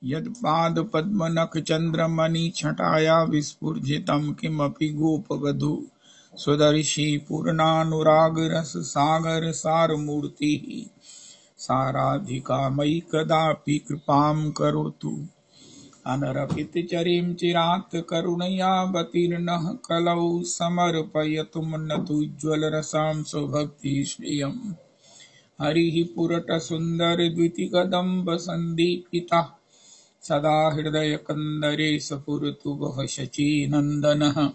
यत्पाद पद्म नख चंद्रमणि छटाया विस्फुजितं किमपि गोपवधू स्वदर्शी पूर्णानुराग रस सागर सारमूर्ति साराधिका मयि कदापि कृपां करोतु। अनरपितचरीं चिरात् करुणयावतीर्णः कलौ समर्पयतु मुन्नतोज्ज्वलरसां स्वभक्तिश्रियम्। हरिः पुरटसुन्दरद्वितिकदम्बसन्दीपितः सदा हृदयकन्दरे स्फुरतु वः शचीनन्दनः।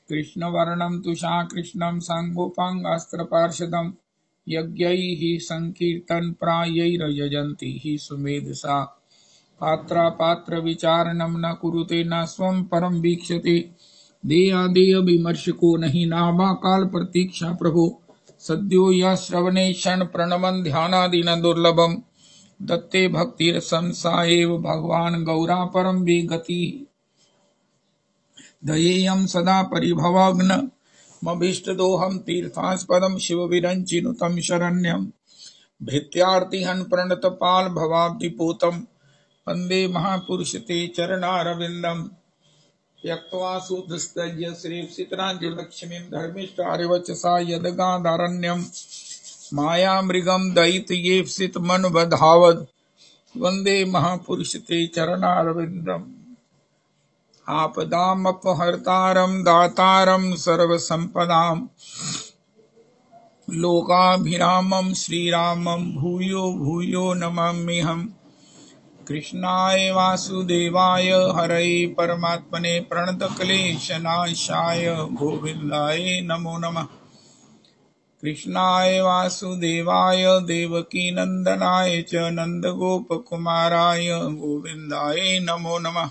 कृष्णवर्णं तुषाकृष्णं साङ्गोपाङ्गास्त्रपार्षदं यज्ञैः सङ्कीर्तनप्रायैर्यजन्ति हि सुमेधसा। पात्रविचारणं न कुरुते न स्वं परं वीक्षते। देयादेय विमर्शको नहि नाभाकाल प्रतीक्षा प्रभो। सद्यो यः श्रवणे क्षण प्रणमन् ध्यानादिन दुर्लभम्। दत्ते भक्तिरसं सा एव भगवान् गौरा परं वे गतिः। दयेयं सदा परिभवाग्न मभीष्टदोहं तीर्थास्पदं शिवविरञ्चिनुतं शरण्यं। भृत्यार्तिहन् प्रणतपाल भवाब्धिपोतं वन्दे महापुरुष ते चरणारविन्दम्। त्यक्त्वा सुधस्तज्य श्रीप्सितराज्यलक्ष्मीं धर्मिष्ठारिवचसा यदगादारण्यम्। मायामृगं दयितयेप्सितमनुबधावद् वन्दे महापुरुष ते चरणारविन्दम्। आपदामपहर्तारं दातारं सर्वसम्पदां लोकाभिरामं श्रीरामं भूयो भूयो नमाम्यहम्। कृष्णाय वासुदेवाय हरये परमात्मने प्रणतक्लेशनाशाय गोविन्दाय नमो नमः। कृष्णाय वासुदेवाय देवकीनन्दनाय च नन्दगोपकुमाराय गोविन्दाय नमो नमः।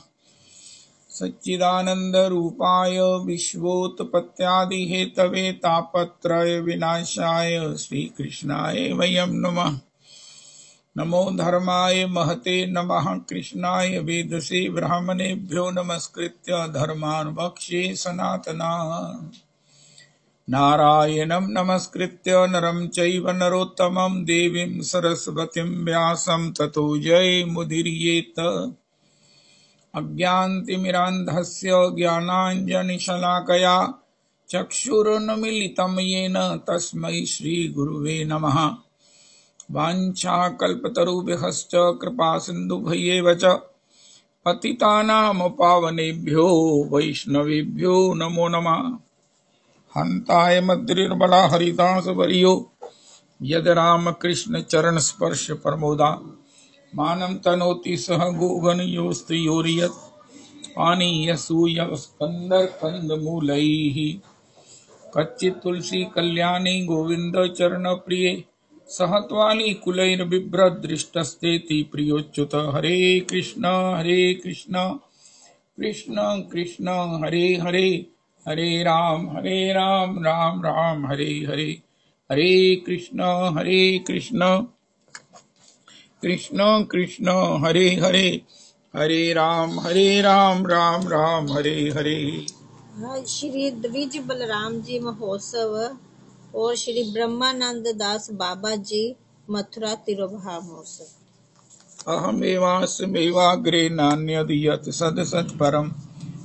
सच्चिदानन्दरूपाय विश्वोत्पत्त्यादिहेतवे तापत्रय विनाशाय श्रीकृष्णाय वयं नमः। नमो धर्माय महते नमः। कृष्णाय वेदसे ब्राह्मणेभ्यो नमस्कृत्य धर्मान् वक्ष्ये सनातनान्। नारायणं नमस्कृत्य नरं चैव नरोत्तमं देवीं सरस्वतीं व्यासं ततो जयमुदीरयेत्। अज्ञानतिमिरान्धस्य ज्ञानाञ्जनशलाकया चक्षुरुन्मीलितं येन तस्मै श्रीगुरुवे नमः। वाञ्छाकल्पतरुभ्यश्च कृपासिन्धुभ्येव च पतितानां पावनेभ्यो वैष्णवेभ्यो नमो नमः। हन्ताय मद्रिर्बला हरिदासवर्यो यद रामकृष्ण चरण स्पर्श प्रमोदा मानं तनोति सह गोगणयोस्तयोर्यत् पानीयसूयस्कन्दर्कन्दमूलैः। कच्चित् तुलसी कल्याणी गोविन्द चरण प्रिये सह त्वाली कुलैर्बिभ्रदृष्टस्तेति प्रियोच्युत। हरे कृष्ण कृष्ण कृष्ण हरे हरे हरे राम राम राम हरे हरे। हरे कृष्ण कृष्ण कृष्ण हरे हरे हरे राम राम राम हरे हरे। श्री द्विज बलराम जी महोत्सव और श्री ब्रह्मानंद दास बाबा जी मथुरा तिरुभाव महोत्सव। अहमेवास्मेवाग्रे नान्यद् यत् सदसत् परं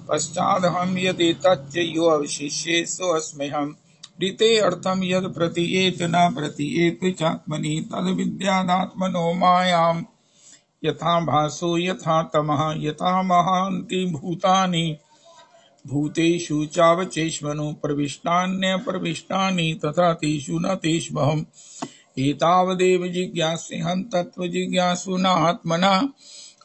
पश्चादहं यदेतच्च यो अवशिष्येषु अस्म्यहम्। ऋते अर्थं यद् प्रतीयेत न प्रतीयेत चात्मनि तद्विद्यादात्मनो मायां यथा भासो यथा तमः यथा महान्ति भूतानि भूतेषु चावचेष्मनो प्रविष्टान्यप्रविष्टानि तथा तेषु न तेष्वहम्। एतावदेव जिज्ञास्यहं तत्त्वजिज्ञासुनात्मना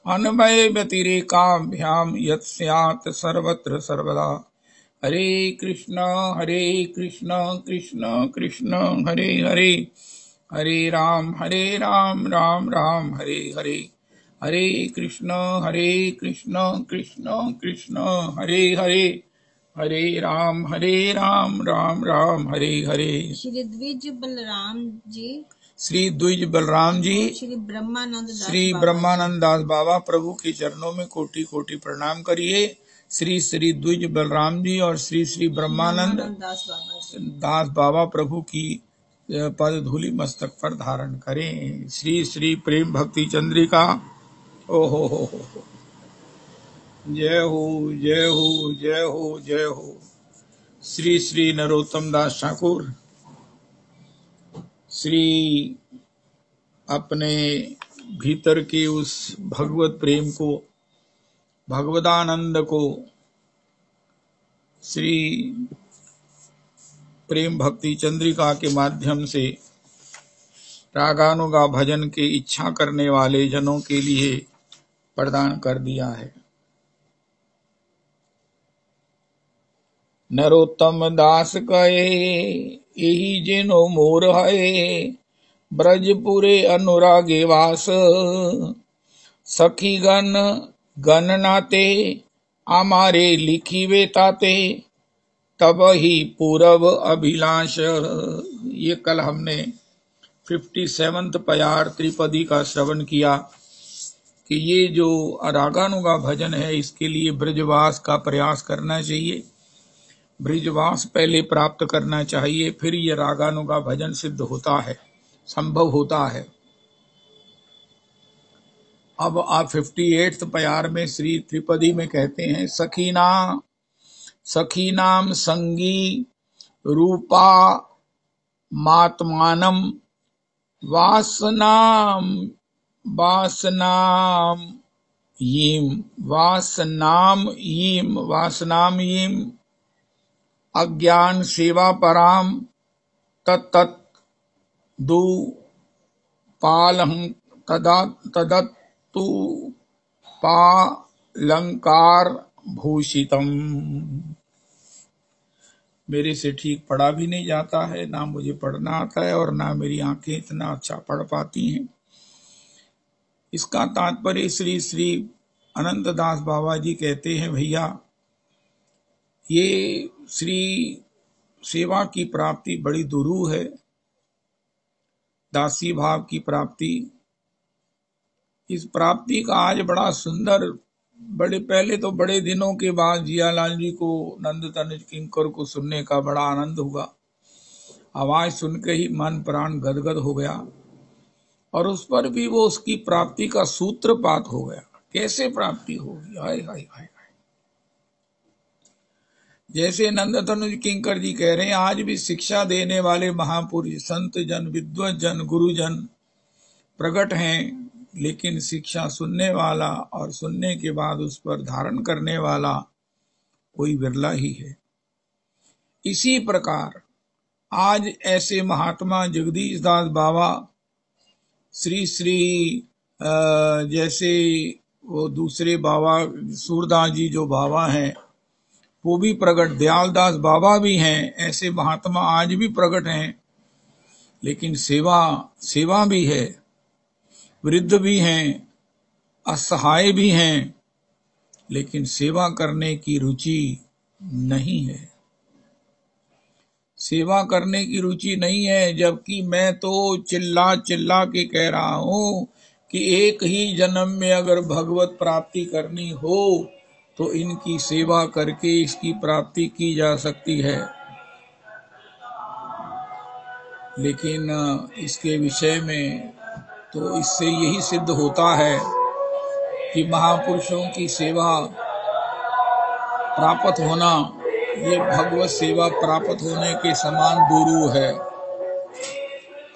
अन्वय व्यतिरेकाभ्यां यत् स्यात् सर्वत्र सर्वदा। हरे कृष्ण कृष्ण कृष्ण हरे हरे हरे राम राम राम हरे हरे। हरे कृष्ण कृष्ण कृष्ण हरे हरे हरे राम राम राम हरे हरे। श्री द्विज बलराम जी श्री ब्रह्मानंद दास बाबा प्रभु के चरणों में कोटि कोटि प्रणाम करिए। श्री द्विज बलराम जी और श्री ब्रह्मानंद दास बाबा प्रभु की पद धूलि मस्तक पर धारण करें। श्री प्रेम भक्ति चंद्रिका ओहो हो, जय हो जय हो जय हो जय हो। श्री श्री नरोत्तम दास ठाकुर श्री अपने भीतर के उस भगवत प्रेम को, भगवदानंद को श्री प्रेम भक्ति चंद्रिका के माध्यम से रागानुगा भजन के इच्छा करने वाले जनों के लिए प्रदान कर दिया है। नरोत्तम दास कहे यही जिनो मोर है, ब्रजपुरे अनुरागे वास। सखी गण गण नाते, आमारे लिखी वे ताते, तब ही पूरब अभिलाष। ये कल हमने 57वें प्यार त्रिपदी का श्रवण किया कि ये जो रागानुगा भजन है इसके लिए ब्रजवास का प्रयास करना चाहिए, ब्रजवास पहले प्राप्त करना चाहिए, फिर ये रागानुगा भजन सिद्ध होता है, संभव होता है। अब आप 58वें प्यार में श्री त्रिपदी में कहते हैं, सखीनाम संगी रूपा मात्मानम, वासनाम यीम अज्ञान सेवा पराम, तत्त दु पालहं तदत्तु पालंकार भूषितम। मेरे से ठीक पढ़ा भी नहीं जाता है, ना मुझे पढ़ना आता है और ना मेरी आंखें इतना अच्छा पढ़ पाती हैं। इसका तात्पर्य श्री श्री अनंत दास बाबा जी कहते हैं, भैया ये श्री सेवा की प्राप्ति बड़ी दुरूह है, दासी भाव की प्राप्ति। इस प्राप्ति का आज बड़ा सुंदर, बड़े पहले तो बड़े दिनों के बाद जियालाल जी को नंद तनुज किंकर को सुनने का बड़ा आनंद हुआ। आवाज सुन के ही मन प्राण गदगद हो गया और उस पर भी वो उसकी प्राप्ति का सूत्रपात हो गया। कैसे प्राप्ति होगी, हाय हाय हाय। जैसे नंद तनुज किंकर जी कह रहे हैं, आज भी शिक्षा देने वाले महापुरुष संत जन विद्वत जन गुरुजन प्रकट हैं, लेकिन शिक्षा सुनने वाला और सुनने के बाद उस पर धारण करने वाला कोई विरला ही है। इसी प्रकार आज ऐसे महात्मा जगदीश दास बाबा, श्री श्री जैसे वो दूसरे बाबा सूरदास जी जो बाबा हैं वो भी प्रकट, दयालदास बाबा भी हैं, ऐसे महात्मा आज भी प्रकट हैं। लेकिन सेवा भी है, वृद्ध भी हैं, असहाय भी हैं, लेकिन सेवा करने की रुचि नहीं है। सेवा करने की रुचि नहीं है, जबकि मैं तो चिल्ला चिल्ला के कह रहा हूं कि एक ही जन्म में अगर भगवत प्राप्ति करनी हो तो इनकी सेवा करके इसकी प्राप्ति की जा सकती है। लेकिन इसके विषय में तो इससे यही सिद्ध होता है कि महापुरुषों की सेवा प्राप्त होना ये भगवत सेवा प्राप्त होने के समान दुरूह है,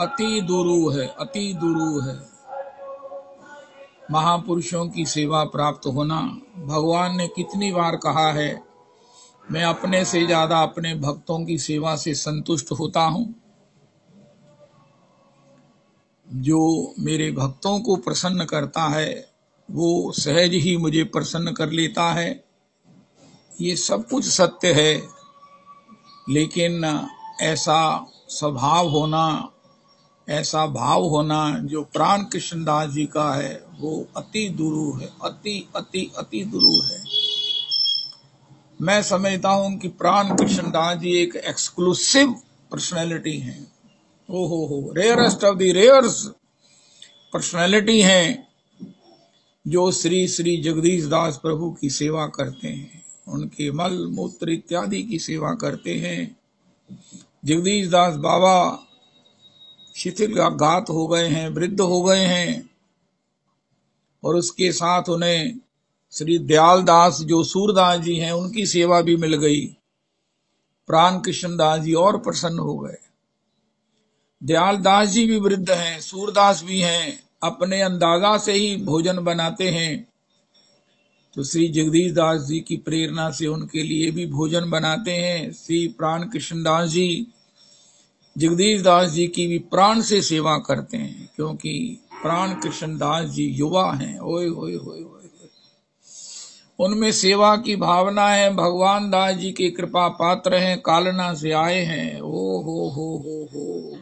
अति दुरूह है, अति दुरूह है। महापुरुषों की सेवा प्राप्त होना, भगवान ने कितनी बार कहा है, मैं अपने से ज्यादा अपने भक्तों की सेवा से संतुष्ट होता हूं। जो मेरे भक्तों को प्रसन्न करता है वो सहज ही मुझे प्रसन्न कर लेता है। ये सब कुछ सत्य है, लेकिन ऐसा स्वभाव होना, ऐसा भाव होना जो प्राण कृष्णदास जी का है वो अति दुरूह है, अति अति अति दुरूह है। मैं समझता हूं कि प्राण कृष्णदास जी एक एक्सक्लूसिव पर्सनैलिटी है, हो rarest of the rares personality हैं, जो श्री श्री जगदीश दास प्रभु की सेवा करते हैं, उनके मल मूत्र इत्यादि की सेवा करते हैं। जगदीश दास बाबा शिथिल घात हो गए हैं, वृद्ध हो गए हैं और उसके साथ उन्हें श्री दयालदास जो सूरदास जी हैं उनकी सेवा भी मिल गई। प्राण कृष्णदास जी और प्रसन्न हो गए। दयालदास जी भी वृद्ध हैं, सूरदास भी हैं, अपने अंदाजा से ही भोजन बनाते हैं। तो श्री जगदीश दास जी की प्रेरणा से उनके लिए भी भोजन बनाते हैं। श्री प्राण कृष्णदास जी जगदीश दास जी की भी प्राण से सेवा करते हैं, क्योंकि प्राण कृष्णदास जी युवा हैं। ओए होए होए होए, उनमें सेवा की भावना है। भगवान दास जी की कृपा पात्र हैं, कालना से आए हैं। ओ हो,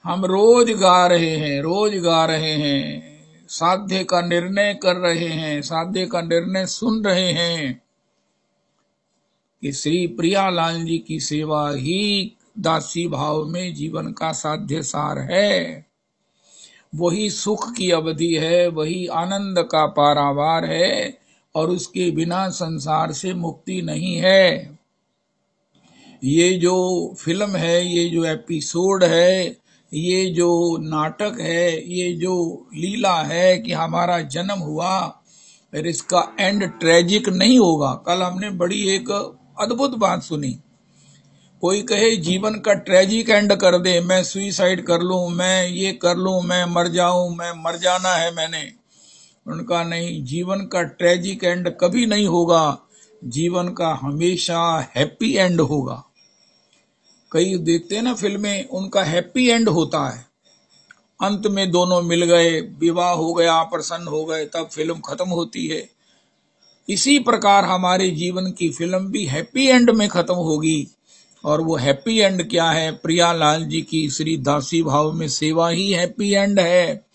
हम रोज गा रहे हैं, रोज गा रहे हैं, साध्य का निर्णय कर रहे हैं, साध्य का निर्णय सुन रहे हैं कि श्री प्रियालाल जी की सेवा ही दासी भाव में जीवन का साध्य सार है। वही सुख की अवधि है, वही आनंद का पारावार है, और उसके बिना संसार से मुक्ति नहीं है। ये जो फिल्म है, ये जो एपिसोड है, ये जो नाटक है, ये जो लीला है कि हमारा जन्म हुआ फिर इसका एंड ट्रेजिक नहीं होगा। कल हमने बड़ी एक अद्भुत बात सुनी। कोई कहे जीवन का ट्रेजिक एंड कर दे, मैं सुइसाइड कर लूं, मैं ये कर लूं, मैं मर जाऊं, मैं मर जाना है मैंने। उनका नहीं, जीवन का ट्रेजिक एंड कभी नहीं होगा, जीवन का हमेशा हैप्पी एंड होगा। कई देखते हैं ना फिल्में, उनका हैप्पी एंड होता है, अंत में दोनों मिल गए, विवाह हो गया, प्रसन्न हो गए, तब फिल्म खत्म होती है। इसी प्रकार हमारे जीवन की फिल्म भी हैप्पी एंड में खत्म होगी। और वो हैप्पी एंड क्या है? प्रियालाल जी की श्री दासी भाव में सेवा ही हैप्पी एंड है,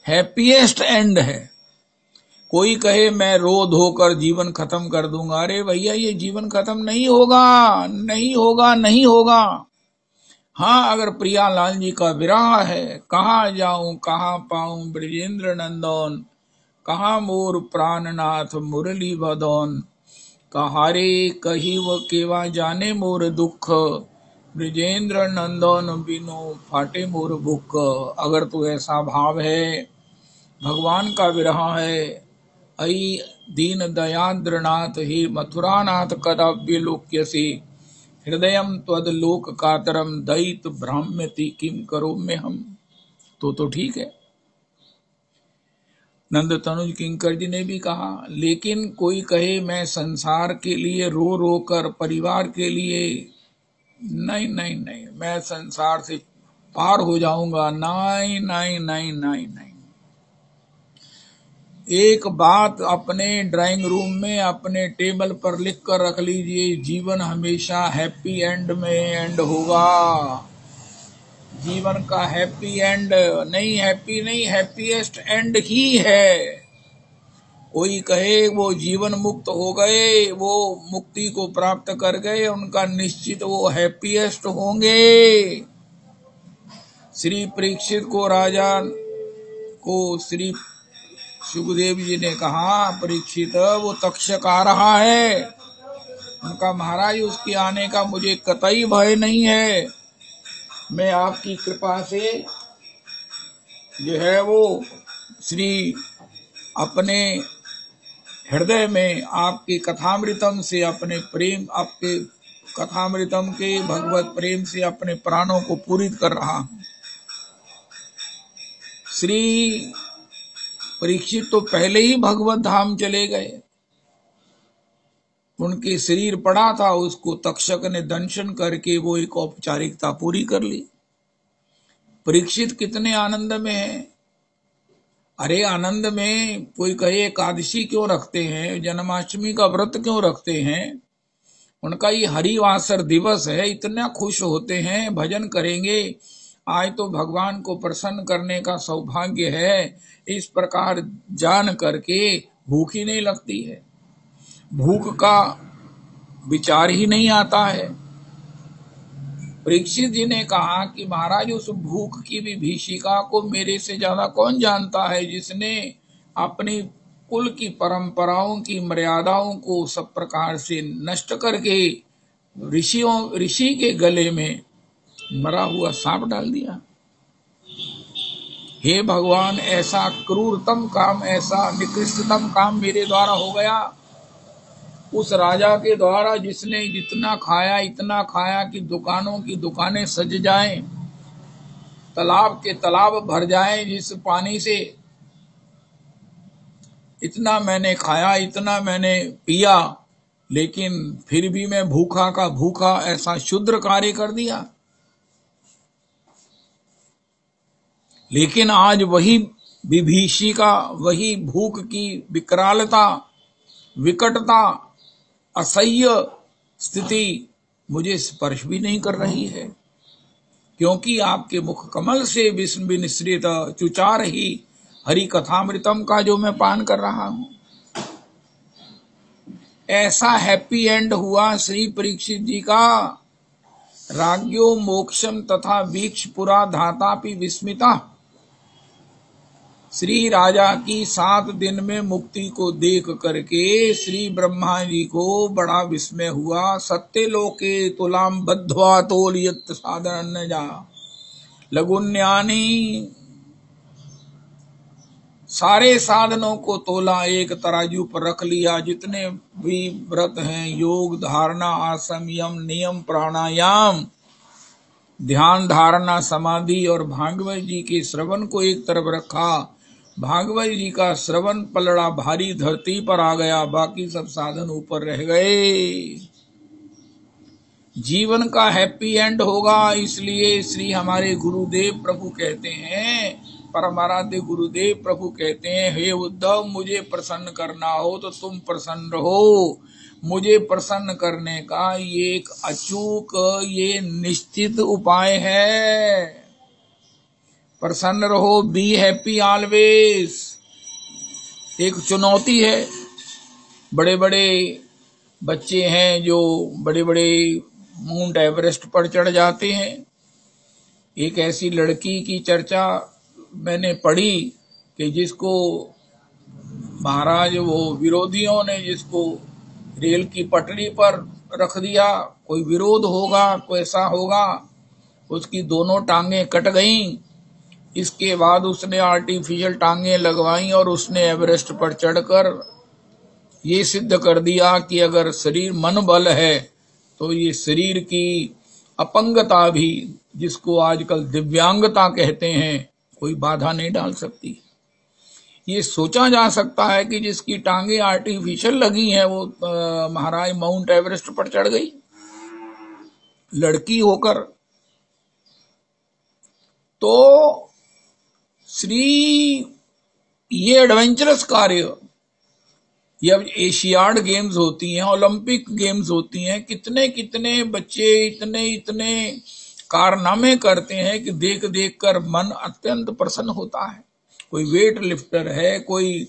हैप्पीएस्ट एंड है। कोई कहे मैं रो धोकर जीवन खत्म कर दूंगा, अरे भैया ये जीवन खत्म नहीं होगा, नहीं होगा, नहीं होगा। हाँ, अगर प्रियालाल जी का विरह है, कहाँ जाऊं कहाँ पाऊं ब्रजेंद्र नंदन, कहाँ मोर प्राणनाथ मुरली बदन, कहारे कही वो केवा जाने मोर दुख, ब्रजेंद्र नंदन बिनो फाटे मोर बुक। अगर तो ऐसा भाव है, भगवान का विरह है, अई दीन दयाद्रनाथ ही मथुरानाथ कदाव्य लोक्यसी, हृदयम त्वद लोक कातरम दैत भ्राम्यति किम करो में हम, तो ठीक है। नंद तनुज किंकर जी ने भी कहा। लेकिन कोई कहे मैं संसार के लिए रो रो कर, परिवार के लिए, नहीं नहीं नहीं, मैं संसार से पार हो जाऊंगा, नहीं नहीं नहीं नहीं नहीं। एक बात अपने ड्राइंग रूम में अपने टेबल पर लिख कर रख लीजिए, जीवन हमेशा हैप्पी एंड में एंड होगा। जीवन का हैप्पी एंड नहीं, हैप्पी नहीं, हैप्पीएस्ट एंड ही है। कोई कहे वो जीवन मुक्त हो गए, वो मुक्ति को प्राप्त कर गए, उनका निश्चित वो हैप्पीएस्ट होंगे। श्री परीक्षित को राजा को श्री सुखदेव जी ने कहा, परीक्षित वो तक्षक आ रहा है। उनका महाराज उसके आने का मुझे कतई भय नहीं है, मैं आपकी कृपा से जो है वो श्री अपने हृदय में आपके कथामृतम से, अपने प्रेम, आपके कथामृतम के भगवत प्रेम से अपने प्राणों को पूरित कर रहा हूं। श्री परीक्षित तो पहले ही भगवत धाम चले गए, उनके शरीर पड़ा था, उसको तक्षक ने दंशन करके वो एक औपचारिकता पूरी कर ली। परीक्षित कितने आनंद में है। अरे आनंद में कोई कहे एकादशी क्यों रखते हैं, जन्माष्टमी का व्रत क्यों रखते हैं, उनका ये हरिवासर दिवस है, इतना खुश होते हैं, भजन करेंगे, आज तो भगवान को प्रसन्न करने का सौभाग्य है। इस प्रकार जान करके भूख ही नहीं लगती है, भूख का विचार ही नहीं आता है। परीक्षित जी ने कहा कि महाराज उस भूख की भी भीषिका को मेरे से ज्यादा कौन जानता है, जिसने अपनी कुल की परंपराओं की मर्यादाओं को सब प्रकार से नष्ट करके ऋषि के गले में मरा हुआ सांप डाल दिया। हे भगवान, ऐसा क्रूरतम काम, ऐसा निकृष्टतम काम मेरे द्वारा हो गया। उस राजा के द्वारा जिसने जितना खाया, इतना खाया कि दुकानों की दुकानें सज जाएं, तालाब के तालाब भर जाएं जिस पानी से, इतना मैंने खाया, इतना मैंने पिया, लेकिन फिर भी मैं भूखा का भूखा ऐसा क्षुद्र कार्य कर दिया। लेकिन आज वही विभीषिका, वही भूख की विकरालता, विकटता, असह्य स्थिति मुझे स्पर्श भी नहीं कर रही है, क्योंकि आपके मुख कमल से विष्णु विनिश्रित चुचा रही हरि कथामृतम का जो मैं पान कर रहा हूं। ऐसा हैप्पी एंड हुआ श्री परीक्षित जी का। राज्ञो मोक्षम तथा वीक्ष पुरा धातापि विस्मिता। श्री राजा की 7 दिन में मुक्ति को देख करके श्री ब्रह्मा जी को बड़ा विस्मय हुआ। सत्य लोके तुलाम बद्ध्वा तोलयत साधन जा लघुन्यानी। सारे साधनों को तोला, एक तराजू पर रख लिया। जितने भी व्रत हैं, योग, धारणा, आसन, यम, नियम, प्राणायाम, ध्यान, धारणा, समाधि और भागवत जी के श्रवण को एक तरफ रखा। भागवत जी का श्रवण पलड़ा भारी धरती पर आ गया, बाकी सब साधन ऊपर रह गए। जीवन का हैप्पी एंड होगा। इसलिए श्री हमारे गुरुदेव प्रभु कहते हैं, परमाराध्य गुरुदेव प्रभु कहते हैं, हे उद्धव, मुझे प्रसन्न करना हो तो तुम प्रसन्न रहो। मुझे प्रसन्न करने का ये एक अचूक, ये निश्चित उपाय है। प्रसन्न रहो, बी हैप्पी ऑलवेज। एक चुनौती है। बड़े बड़े बच्चे हैं जो बड़े बड़े माउंट एवरेस्ट पर चढ़ जाते हैं। एक ऐसी लड़की की चर्चा मैंने पढ़ी कि जिसको महाराज वो विरोधियों ने जिसको रेल की पटरी पर रख दिया। कोई विरोध होगा, कोई ऐसा होगा, उसकी दोनों टांगें कट गईं। इसके बाद उसने आर्टिफिशियल टांगें लगवाई और उसने एवरेस्ट पर चढ़कर ये सिद्ध कर दिया कि अगर शरीर मन बल है तो ये शरीर की अपंगता भी, जिसको आजकल दिव्यांगता कहते हैं, कोई बाधा नहीं डाल सकती। ये सोचा जा सकता है कि जिसकी टांगे आर्टिफिशियल लगी हैं वो महाराज माउंट एवरेस्ट पर चढ़ गई लड़की होकर। तो श्री ये एडवेंचरस कार्य, ये अब एशियाड गेम्स होती हैं, ओलंपिक गेम्स होती हैं, कितने कितने बच्चे इतने इतने कारनामे करते हैं कि देख देख कर मन अत्यंत प्रसन्न होता है। कोई वेट लिफ्टर है, कोई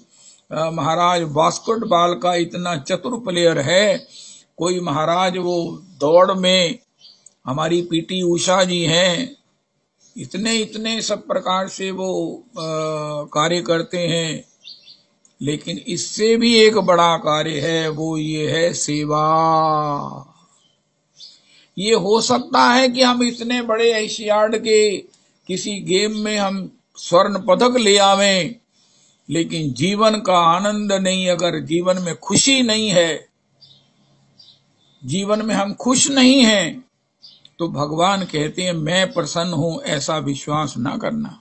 महाराज बास्केटबॉल का इतना चतुर प्लेयर है, कोई महाराज वो दौड़ में हमारी पीटी उषा जी हैं। इतने इतने सब प्रकार से वो कार्य करते हैं। लेकिन इससे भी एक बड़ा कार्य है, वो ये है सेवा। ये हो सकता है कि हम इतने बड़े एशियाड के किसी गेम में हम स्वर्ण पदक ले आवें, लेकिन जीवन का आनंद नहीं, अगर जीवन में खुशी नहीं है, जीवन में हम खुश नहीं हैं, तो भगवान कहते हैं मैं प्रसन्न हूं ऐसा विश्वास ना करना।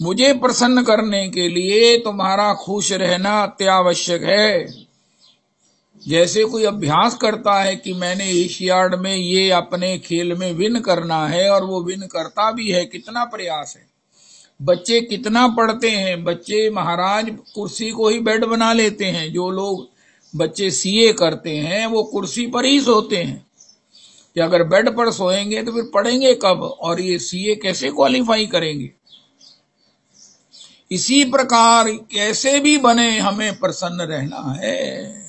मुझे प्रसन्न करने के लिए तुम्हारा खुश रहना अत्यावश्यक है। जैसे कोई अभ्यास करता है कि मैंने एशियाड में ये अपने खेल में विन करना है, और वो विन करता भी है, कितना प्रयास है। बच्चे कितना पढ़ते हैं, बच्चे महाराज कुर्सी को ही बेड बना लेते हैं। जो लोग बच्चे सीए करते हैं वो कुर्सी पर ही सोते हैं कि अगर बेड पर सोएंगे तो फिर पढ़ेंगे कब, और ये सीए कैसे क्वालिफाई करेंगे। इसी प्रकार कैसे भी बने हमें प्रसन्न रहना है।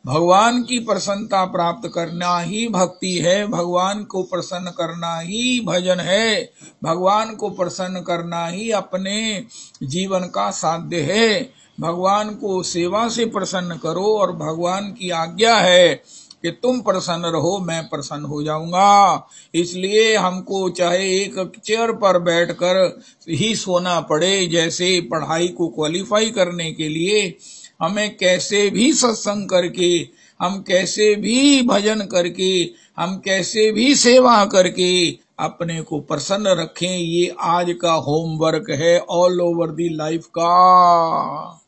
भगवान की प्रसन्नता प्राप्त करना ही भक्ति है, भगवान को प्रसन्न करना ही भजन है, भगवान को प्रसन्न करना ही अपने जीवन का साध्य है। भगवान को सेवा से प्रसन्न करो, और भगवान की आज्ञा है कि तुम प्रसन्न रहो, मैं प्रसन्न हो जाऊंगा। इसलिए हमको चाहे एक चेयर पर बैठकर ही सोना पड़े, जैसे पढ़ाई को क्वालिफाई करने के लिए हमें कैसे भी सत्संग करके, हम कैसे भी भजन करके, हम कैसे भी सेवा करके अपने को प्रसन्न रखें। ये आज का होमवर्क है ऑल ओवर दी लाइफ का।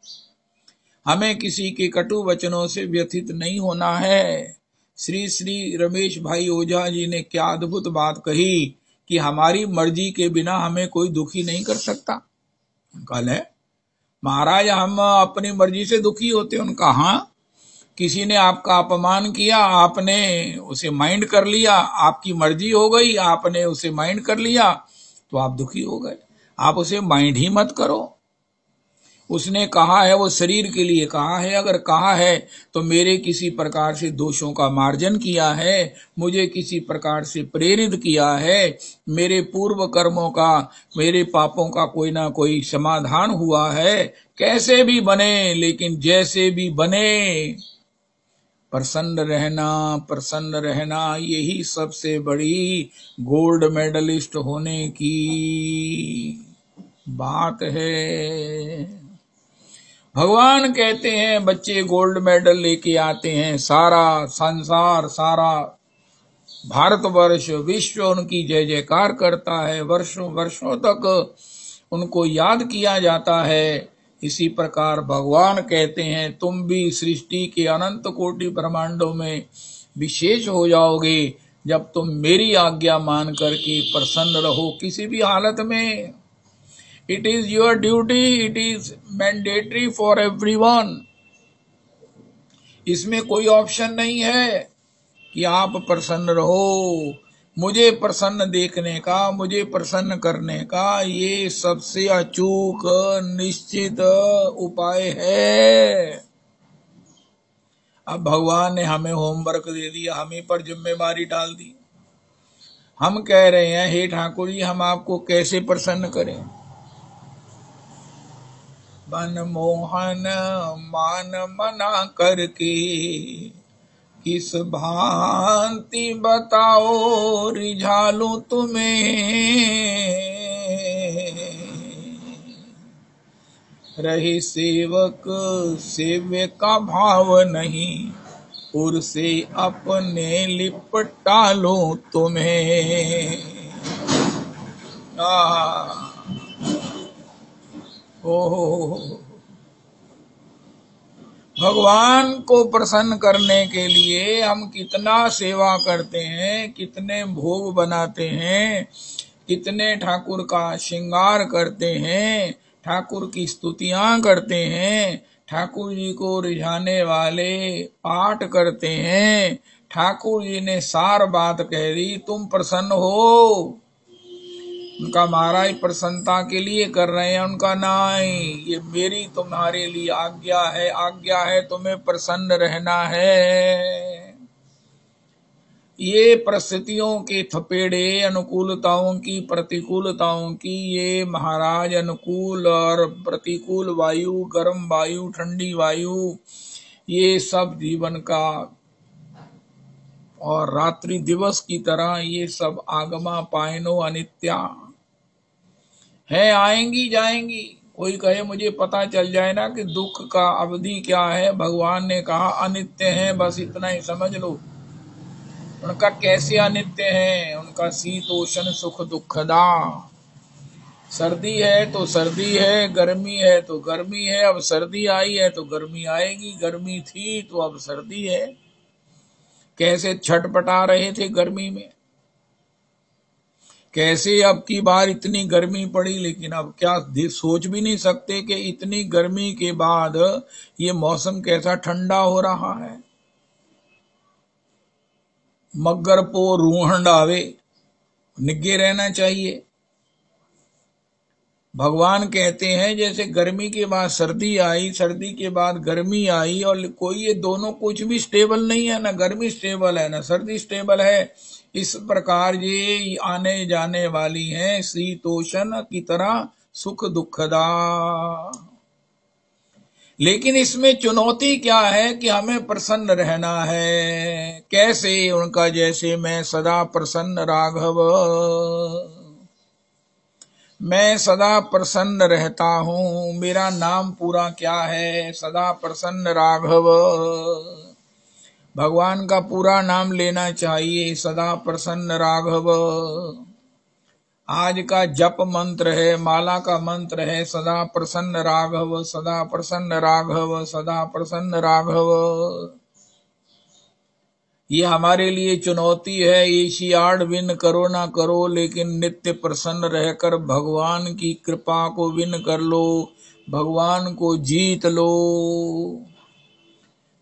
हमें किसी के कटु वचनों से व्यथित नहीं होना है। श्री श्री रमेश भाई ओझा जी ने क्या अद्भुत बात कही कि हमारी मर्जी के बिना हमें कोई दुखी नहीं कर सकता। कल है महाराज हम अपनी मर्जी से दुखी होते। उनका हाँ, किसी ने आपका अपमान किया, आपने उसे माइंड कर लिया, आपकी मर्जी हो गई, आपने उसे माइंड कर लिया तो आप दुखी हो गए। आप उसे माइंड ही मत करो। उसने कहा है, वो शरीर के लिए कहा है, अगर कहा है तो मेरे किसी प्रकार से दोषों का मार्जन किया है, मुझे किसी प्रकार से प्रेरित किया है, मेरे पूर्व कर्मों का, मेरे पापों का कोई ना कोई समाधान हुआ है। कैसे भी बने, लेकिन जैसे भी बने प्रसन्न रहना, प्रसन्न रहना, यही सबसे बड़ी गोल्ड मेडलिस्ट होने की बात है। भगवान कहते हैं बच्चे गोल्ड मेडल लेके आते हैं, सारा संसार, सारा भारतवर्ष, विश्व उनकी जय जयकार करता है, वर्षों वर्षों तक उनको याद किया जाता है। इसी प्रकार भगवान कहते हैं तुम भी सृष्टि के अनंत कोटि ब्रह्मांडों में विशेष हो जाओगे जब तुम मेरी आज्ञा मान करके प्रसन्न रहो किसी भी हालत में। It is your duty, it is mandatory for everyone. इसमें कोई ऑप्शन नहीं है कि आप प्रसन्न रहो। मुझे प्रसन्न देखने का, मुझे प्रसन्न करने का ये सबसे अचूक निश्चित उपाय है। अब भगवान ने हमें होमवर्क दे दिया, हमें पर जिम्मेवारी डाल दी। हम कह रहे हैं हे ठाकुर जी हम आपको कैसे प्रसन्न करें। मन मोहन मान मना करके किस भांति बताओ रिझालू तुम्हें, रहे सेवक सेव्य का भाव नहीं, उर से अपने लिपटा लो तुम्हें। ओहो, भगवान को प्रसन्न करने के लिए हम कितना सेवा करते हैं, कितने भोग बनाते हैं, कितने ठाकुर का श्रृंगार करते हैं, ठाकुर की स्तुतियां करते हैं, ठाकुर जी को रिझाने वाले पाठ करते हैं। ठाकुर जी ने सार बात कह दी, तुम प्रसन्न हो। उनका महाराज प्रसन्नता के लिए कर रहे हैं, उनका नहीं, ये मेरी तुम्हारे लिए आज्ञा है, आज्ञा है तुम्हें प्रसन्न रहना है। ये परिस्थितियों के थपेड़े, अनुकूलताओं की, प्रतिकूलताओं की, ये महाराज अनुकूल और प्रतिकूल वायु, गर्म वायु, ठंडी वायु, ये सब जीवन का और रात्रि दिवस की तरह ये सब आगमा पायनो अनित्या है, आएंगी जाएंगी। कोई कहे मुझे पता चल जाए ना कि दुख का अवधि क्या है, भगवान ने कहा अनित्य है, बस इतना ही समझ लो। उनका कैसे अनित्य है, उनका शीतोष्ण सुख दुखदा। सर्दी है तो सर्दी है, गर्मी है तो गर्मी है, अब सर्दी आई है तो गर्मी आएगी, गर्मी थी तो अब सर्दी है। कैसे छटपटा रहे थे गर्मी में, कैसे अब की बार इतनी गर्मी पड़ी, लेकिन अब क्या सोच भी नहीं सकते कि इतनी गर्मी के बाद ये मौसम कैसा ठंडा हो रहा है। मगर पो रूहन डावे, निग्गे रहना चाहिए। भगवान कहते हैं जैसे गर्मी के बाद सर्दी आई, सर्दी के बाद गर्मी आई, और कोई ये दोनों कुछ भी स्टेबल नहीं है, ना गर्मी स्टेबल है ना सर्दी स्टेबल है। इस प्रकार ये आने जाने वाली हैं शीतोष्ण की तरह सुख दुखदा। लेकिन इसमें चुनौती क्या है कि हमें प्रसन्न रहना है। कैसे? उनका जैसे मैं सदा प्रसन्न राघव, मैं सदा प्रसन्न रहता हूँ। मेरा नाम पूरा क्या है? सदा प्रसन्न राघव। भगवान का पूरा नाम लेना चाहिए, सदा प्रसन्न राघव। आज का जप मंत्र है, माला का मंत्र है, सदा प्रसन्न राघव, सदा प्रसन्न राघव, सदा प्रसन्न राघव। ये हमारे लिए चुनौती है। एशियाड विन करो ना करो, लेकिन नित्य प्रसन्न रहकर भगवान की कृपा को विन कर लो, भगवान को जीत लो।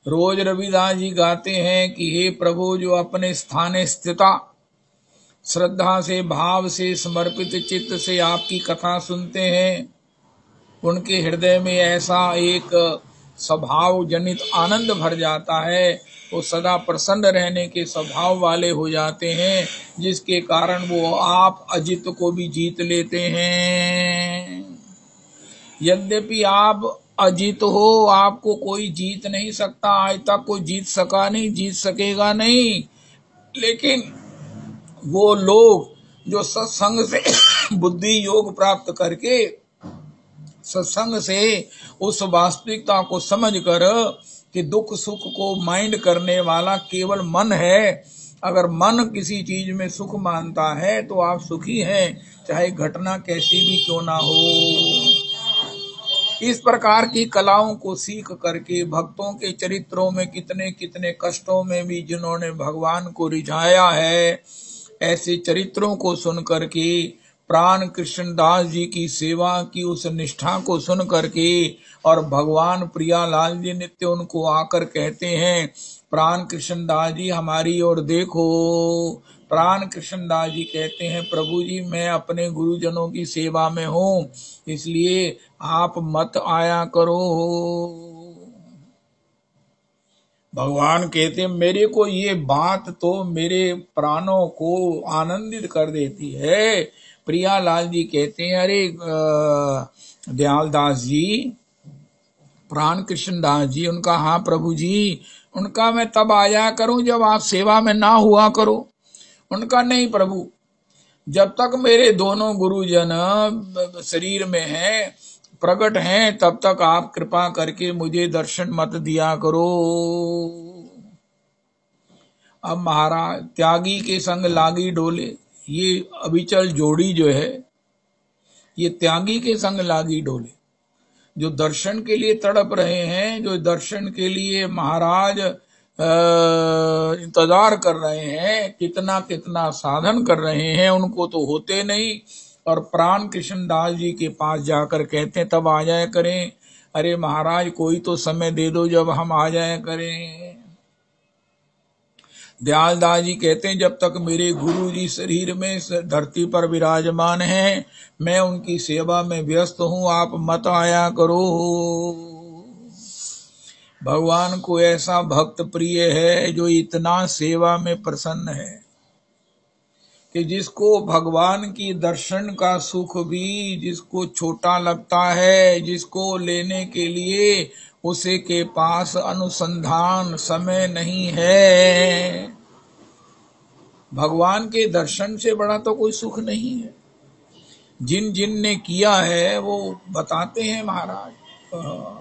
रोज रविदास जी गाते हैं कि हे प्रभु, जो अपने स्थाने स्थिता श्रद्धा से, भाव से, समर्पित चित्त से आपकी कथा सुनते हैं, उनके हृदय में ऐसा एक स्वभाव जनित आनंद भर जाता है, वो सदा प्रसन्न रहने के स्वभाव वाले हो जाते हैं, जिसके कारण वो आप अजित को भी जीत लेते हैं। यद्यपि आप अजित हो, आपको कोई जीत नहीं सकता, आज तक कोई जीत सका नहीं, जीत सकेगा नहीं, लेकिन वो लोग जो सत्संग से बुद्धि योग प्राप्त करके, सत्संग से उस वास्तविकता को समझकर कि दुख सुख को माइंड करने वाला केवल मन है, अगर मन किसी चीज में सुख मानता है तो आप सुखी हैं, चाहे घटना कैसी भी क्यों ना हो। इस प्रकार की कलाओं को सीख करके भक्तों के चरित्रों में कितने कितने कष्टों में भी जिन्होंने भगवान को रिझाया है, ऐसे चरित्रों को सुन करके, प्राण कृष्णदास जी की सेवा की उस निष्ठा को सुन करके, और भगवान प्रियालाल जी नित्य उनको आकर कहते हैं, प्राण कृष्णदास जी हमारी ओर देखो। प्राण कृष्णदास जी कहते हैं, प्रभु जी मैं अपने गुरुजनों की सेवा में हूँ, इसलिए आप मत आया करो। भगवान कहते मेरे को ये बात तो मेरे प्राणों को आनंदित कर देती है। प्रियालाल जी कहते हैं, अरे दयालदास जी, प्राण कृष्णदास जी, उनका हाँ प्रभु जी, उनका मैं तब आया करूं जब आप सेवा में ना हुआ करो। उनका नहीं प्रभु, जब तक मेरे दोनों गुरुजन शरीर में हैं, प्रकट हैं, तब तक आप कृपा करके मुझे दर्शन मत दिया करो। अब महाराज त्यागी के संग लागी डोले, ये अविचल जोड़ी जो है, ये त्यागी के संग लागी डोले, जो दर्शन के लिए तड़प रहे हैं, जो दर्शन के लिए महाराज इंतजार कर रहे हैं, कितना कितना साधन कर रहे हैं, उनको तो होते नहीं। और प्राण कृष्णदास जी के पास जाकर कहते हैं तब आ जाया करें। अरे महाराज कोई तो समय दे दो जब हम आ जाया करें। दयालदास जी कहते हैं जब तक मेरे गुरु जी शरीर में धरती पर विराजमान हैं, मैं उनकी सेवा में व्यस्त हूँ, आप मत आया करो। भगवान को ऐसा भक्त प्रिय है जो इतना सेवा में प्रसन्न है कि जिसको भगवान की दर्शन का सुख भी जिसको छोटा लगता है, जिसको लेने के लिए उसे के पास अनुसंधान समय नहीं है। भगवान के दर्शन से बड़ा तो कोई सुख नहीं है। जिन जिन ने किया है वो बताते हैं महाराज,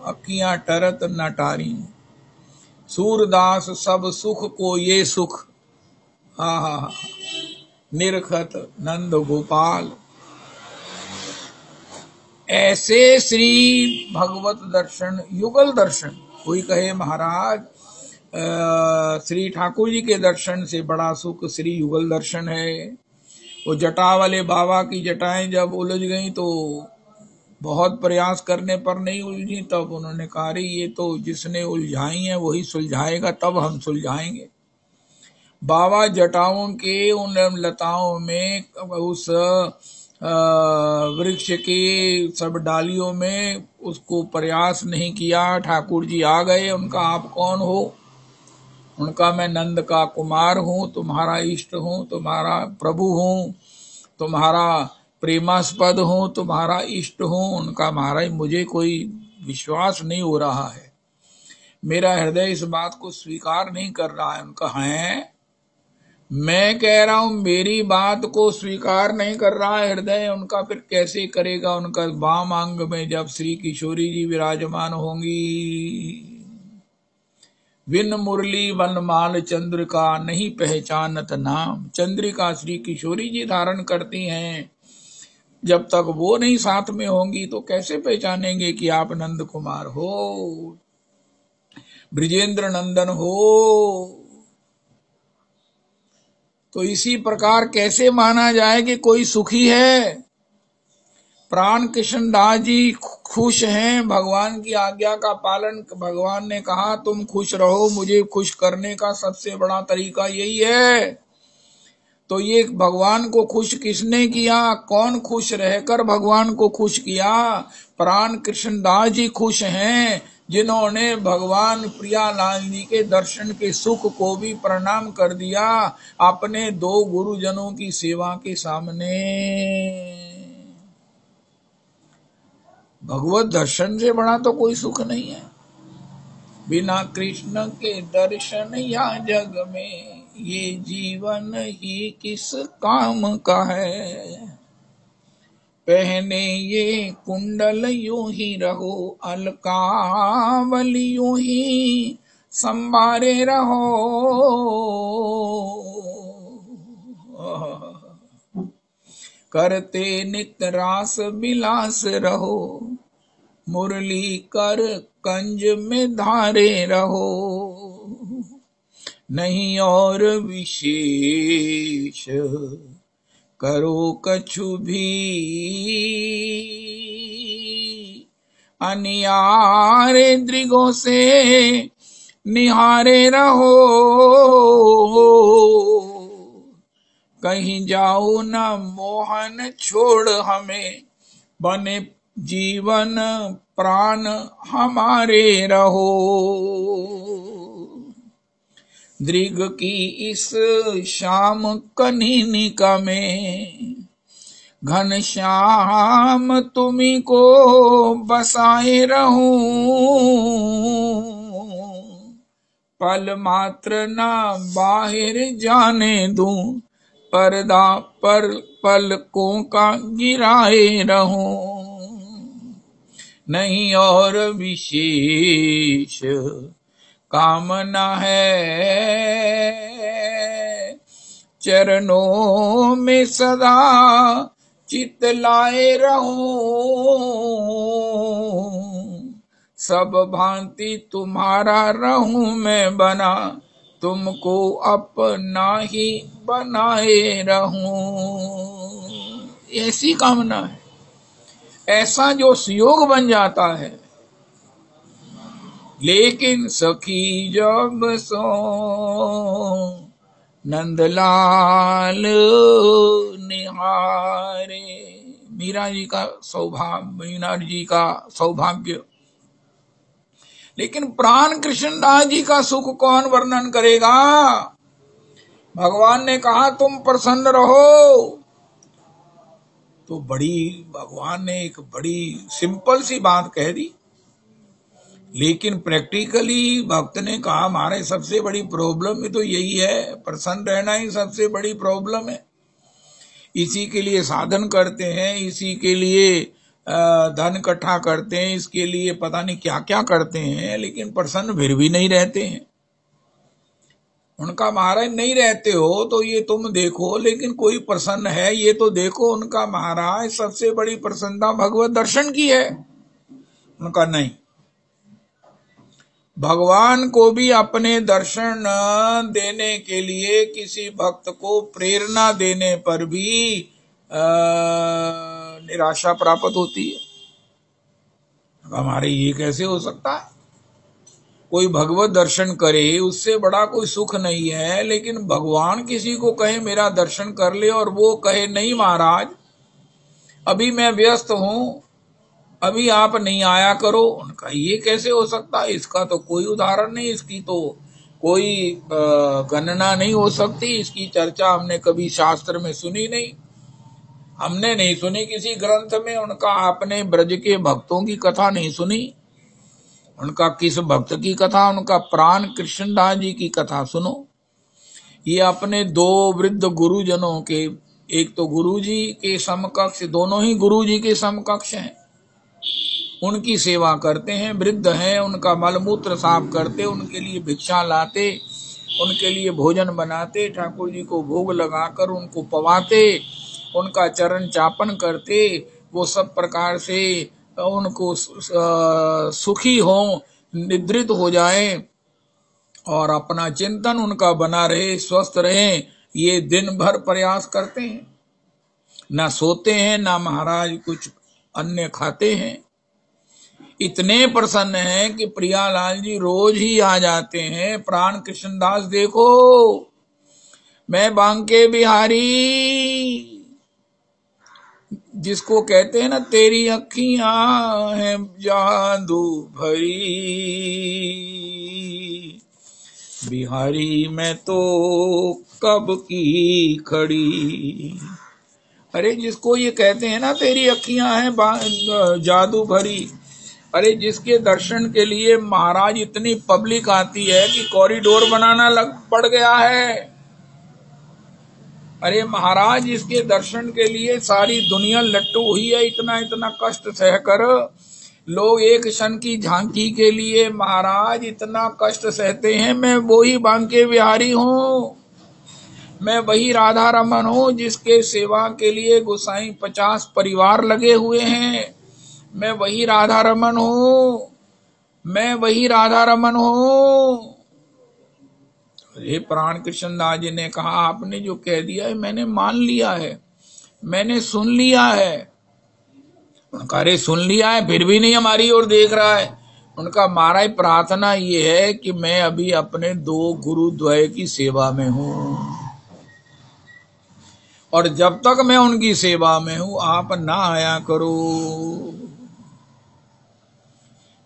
अखियां टरत न टारी, सूरदास सब सुख को ये सुख, हा हा हा, निरखत नंद गोपाल। ऐसे श्री भगवत दर्शन, युगल दर्शन, कोई कहे महाराज श्री ठाकुर जी के दर्शन से बड़ा सुख श्री युगल दर्शन है। वो जटा वाले बाबा की जटाएं जब उलझ गई तो बहुत प्रयास करने पर नहीं उलझी, तब उन्होंने कहा रे ये तो जिसने उलझाई है वही सुलझाएगा, तब हम सुलझाएंगे। बाबा जटाओं के उन लताओं में, उस वृक्ष के सब डालियों में उसको प्रयास नहीं किया। ठाकुर जी आ गए, उनका आप कौन हो? उनका मैं नंद का कुमार हूँ, तुम्हारा इष्ट हूँ, तुम्हारा प्रभु हूँ, तुम्हारा प्रेमास्पद हूँ, तुम्हारा इष्ट हूँ। उनका महाराज मुझे कोई विश्वास नहीं हो रहा है, मेरा हृदय इस बात को स्वीकार नहीं कर रहा है। उनका है, मैं कह रहा हूं मेरी बात को स्वीकार नहीं कर रहा है हृदय, उनका फिर कैसे करेगा? उनका वाम अंग में जब श्री किशोरी जी विराजमान होंगी, विन मुरली वनमाल चंद्र का नहीं पहचानत नाम। चंद्रिका श्री किशोरी जी धारण करती हैं, जब तक वो नहीं साथ में होंगी तो कैसे पहचानेंगे कि आप नंद कुमार हो, ब्रिजेंद्र नंदन हो। तो इसी प्रकार कैसे माना जाए कि कोई सुखी है? प्राण कृष्ण दास जी खुश हैं, भगवान की आज्ञा का पालन, भगवान ने कहा तुम खुश रहो, मुझे खुश करने का सबसे बड़ा तरीका यही है। तो ये भगवान को खुश किसने किया? कौन खुश रहकर भगवान को खुश किया? प्राण कृष्ण दास जी खुश हैं, जिन्होंने भगवान प्रियालाल जी के दर्शन के सुख को भी प्रणाम कर दिया अपने दो गुरुजनों की सेवा के सामने। भगवत दर्शन से बड़ा तो कोई सुख नहीं है। बिना कृष्ण के दर्शन या जग में ये जीवन ही किस काम का है। पहने ये कुंडल यूं ही रहो, अलकावल यूं ही संवारे रहो। करते नित्य रास विलास रहो, मुरली कर कंज में धारे रहो। नहीं और विशेष करो कछु भी, अनियारे दृगों से निहारे रहो। कहीं जाओ न मोहन छोड़ हमें, बने जीवन प्राण हमारे रहो। दृग की इस शाम कनिनिका में, घन श्याम तुम्ही को बसाए रहूं। पल मात्र ना बाहर जाने दूं, पर्दा पर पलकों का गिराए रहूं। नहीं और विशेष कामना है, चरणों में सदा चित लाए रहूं। सब भांति तुम्हारा रहूं मैं बना, तुमको अपना ही बनाए रहूं। ऐसी कामना है, ऐसा जो सुयोग बन जाता है। लेकिन सखी जब सो नंदलाल निहारे, मीरा जी का सौभाग्य, मीना जी का सौभाग्य। लेकिन प्राण कृष्णदास जी का सुख कौन वर्णन करेगा? भगवान ने कहा तुम प्रसन्न रहो, तो भगवान ने एक बड़ी सिंपल सी बात कह दी। लेकिन प्रैक्टिकली भक्त ने कहा हमारे सबसे बड़ी प्रॉब्लम तो यही है, प्रसन्न रहना ही सबसे बड़ी प्रॉब्लम है। इसी के लिए साधन करते हैं, इसी के लिए धन इकट्ठा करते हैं, इसके लिए पता नहीं क्या क्या करते हैं, लेकिन प्रसन्न फिर भी नहीं रहते हैं। उनका महाराज नहीं रहते हो तो ये तुम देखो, लेकिन कोई प्रसन्न है ये तो देखो। उनका महाराज सबसे बड़ी प्रसन्नता भगवत दर्शन की है। उनका नहीं, भगवान को भी अपने दर्शन देने के लिए किसी भक्त को प्रेरणा देने पर भी निराशा प्राप्त होती है। हमारे ये कैसे हो सकता है? कोई भगवत दर्शन करे उससे बड़ा कोई सुख नहीं है, लेकिन भगवान किसी को कहे मेरा दर्शन कर ले और वो कहे नहीं महाराज अभी मैं व्यस्त हूं, अभी आप नहीं आया करो। उनका ये कैसे हो सकता है? इसका तो कोई उदाहरण नहीं, इसकी तो कोई गणना नहीं हो सकती। इसकी चर्चा हमने कभी शास्त्र में सुनी नहीं, हमने नहीं सुनी किसी ग्रंथ में। उनका आपने ब्रज के भक्तों की कथा नहीं सुनी। उनका किस भक्त की कथा? उनका प्राण कृष्णदास जी की कथा सुनो। ये अपने दो वृद्ध गुरुजनों के, एक तो गुरु जी के समकक्ष, दोनों ही गुरु जी के समकक्ष हैं, उनकी सेवा करते हैं। वृद्ध हैं, उनका मलमूत्र साफ करते, उनके लिए भिक्षा लाते, उनके लिए भोजन बनाते, ठाकुर जी को भोग लगाकर उनको पवाते, उनका चरण चापन करते, वो सब प्रकार से उनको सुखी हो, निद्रित हो जाए और अपना चिंतन उनका बना रहे, स्वस्थ रहे, ये दिन भर प्रयास करते हैं। ना सोते हैं, ना महाराज कुछ अन्य खाते हैं। इतने प्रसन्न हैं कि प्रियालाल जी रोज ही आ जाते हैं। प्राण कृष्णदास देखो, मैं बांके बिहारी, जिसको कहते हैं ना, तेरी अखियां हैं जादू भरी, बिहारी मैं तो कब की खड़ी। अरे जिसको ये कहते हैं ना तेरी अखियां हैं जादू भरी, अरे जिसके दर्शन के लिए महाराज इतनी पब्लिक आती है कि कॉरिडोर बनाना पड़ गया है। अरे महाराज इसके दर्शन के लिए सारी दुनिया लट्टू हुई है, इतना इतना कष्ट सहकर लोग एक क्षण की झांकी के लिए महाराज इतना कष्ट सहते हैं। मैं वही बांके बिहारी हूँ, मैं वही राधा रमन हूँ जिसके सेवा के लिए गोसाई 50 परिवार लगे हुए हैं। मैं वही राधा रमन हूँ, मैं वही राधा रमन हूँ। हे प्राण कृष्णदास जी ने कहा, आपने जो कह दिया है मैंने मान लिया है, मैंने सुन लिया है। उनका अरे सुन लिया है फिर भी नहीं हमारी ओर देख रहा है। उनका महाराज प्रार्थना ये है कि मैं अभी अपने 2 गुरुद्वय की सेवा में हूँ और जब तक मैं उनकी सेवा में हूँ आप ना आया करो।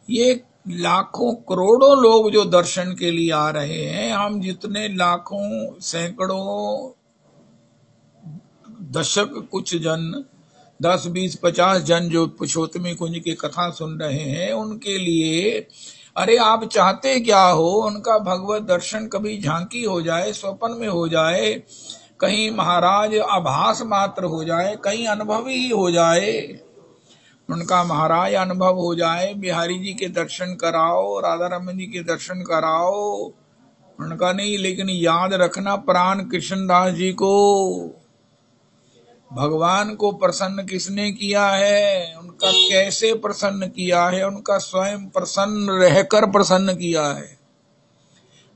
ये लाखों करोड़ों लोग जो दर्शन के लिए आ रहे हैं, हम जितने लाखों सैकड़ों दशक कुछ जन 10, 20, 50 जन जो पुरुषोत्तमी कुंज की कथा सुन रहे हैं, उनके लिए अरे आप चाहते क्या हो? उनका भगवत दर्शन कभी झांकी हो जाए, स्वप्न में हो जाए, कहीं महाराज आभास मात्र हो जाए, कहीं अनुभव ही हो जाए, उनका महाराज अनुभव हो जाए। बिहारी जी के दर्शन कराओ, राधा रमन जी के दर्शन कराओ, उनका नहीं, लेकिन याद रखना प्राण कृष्णदास जी को भगवान को प्रसन्न किसने किया है, उनका कैसे प्रसन्न किया है, उनका स्वयं प्रसन्न रहकर प्रसन्न किया है।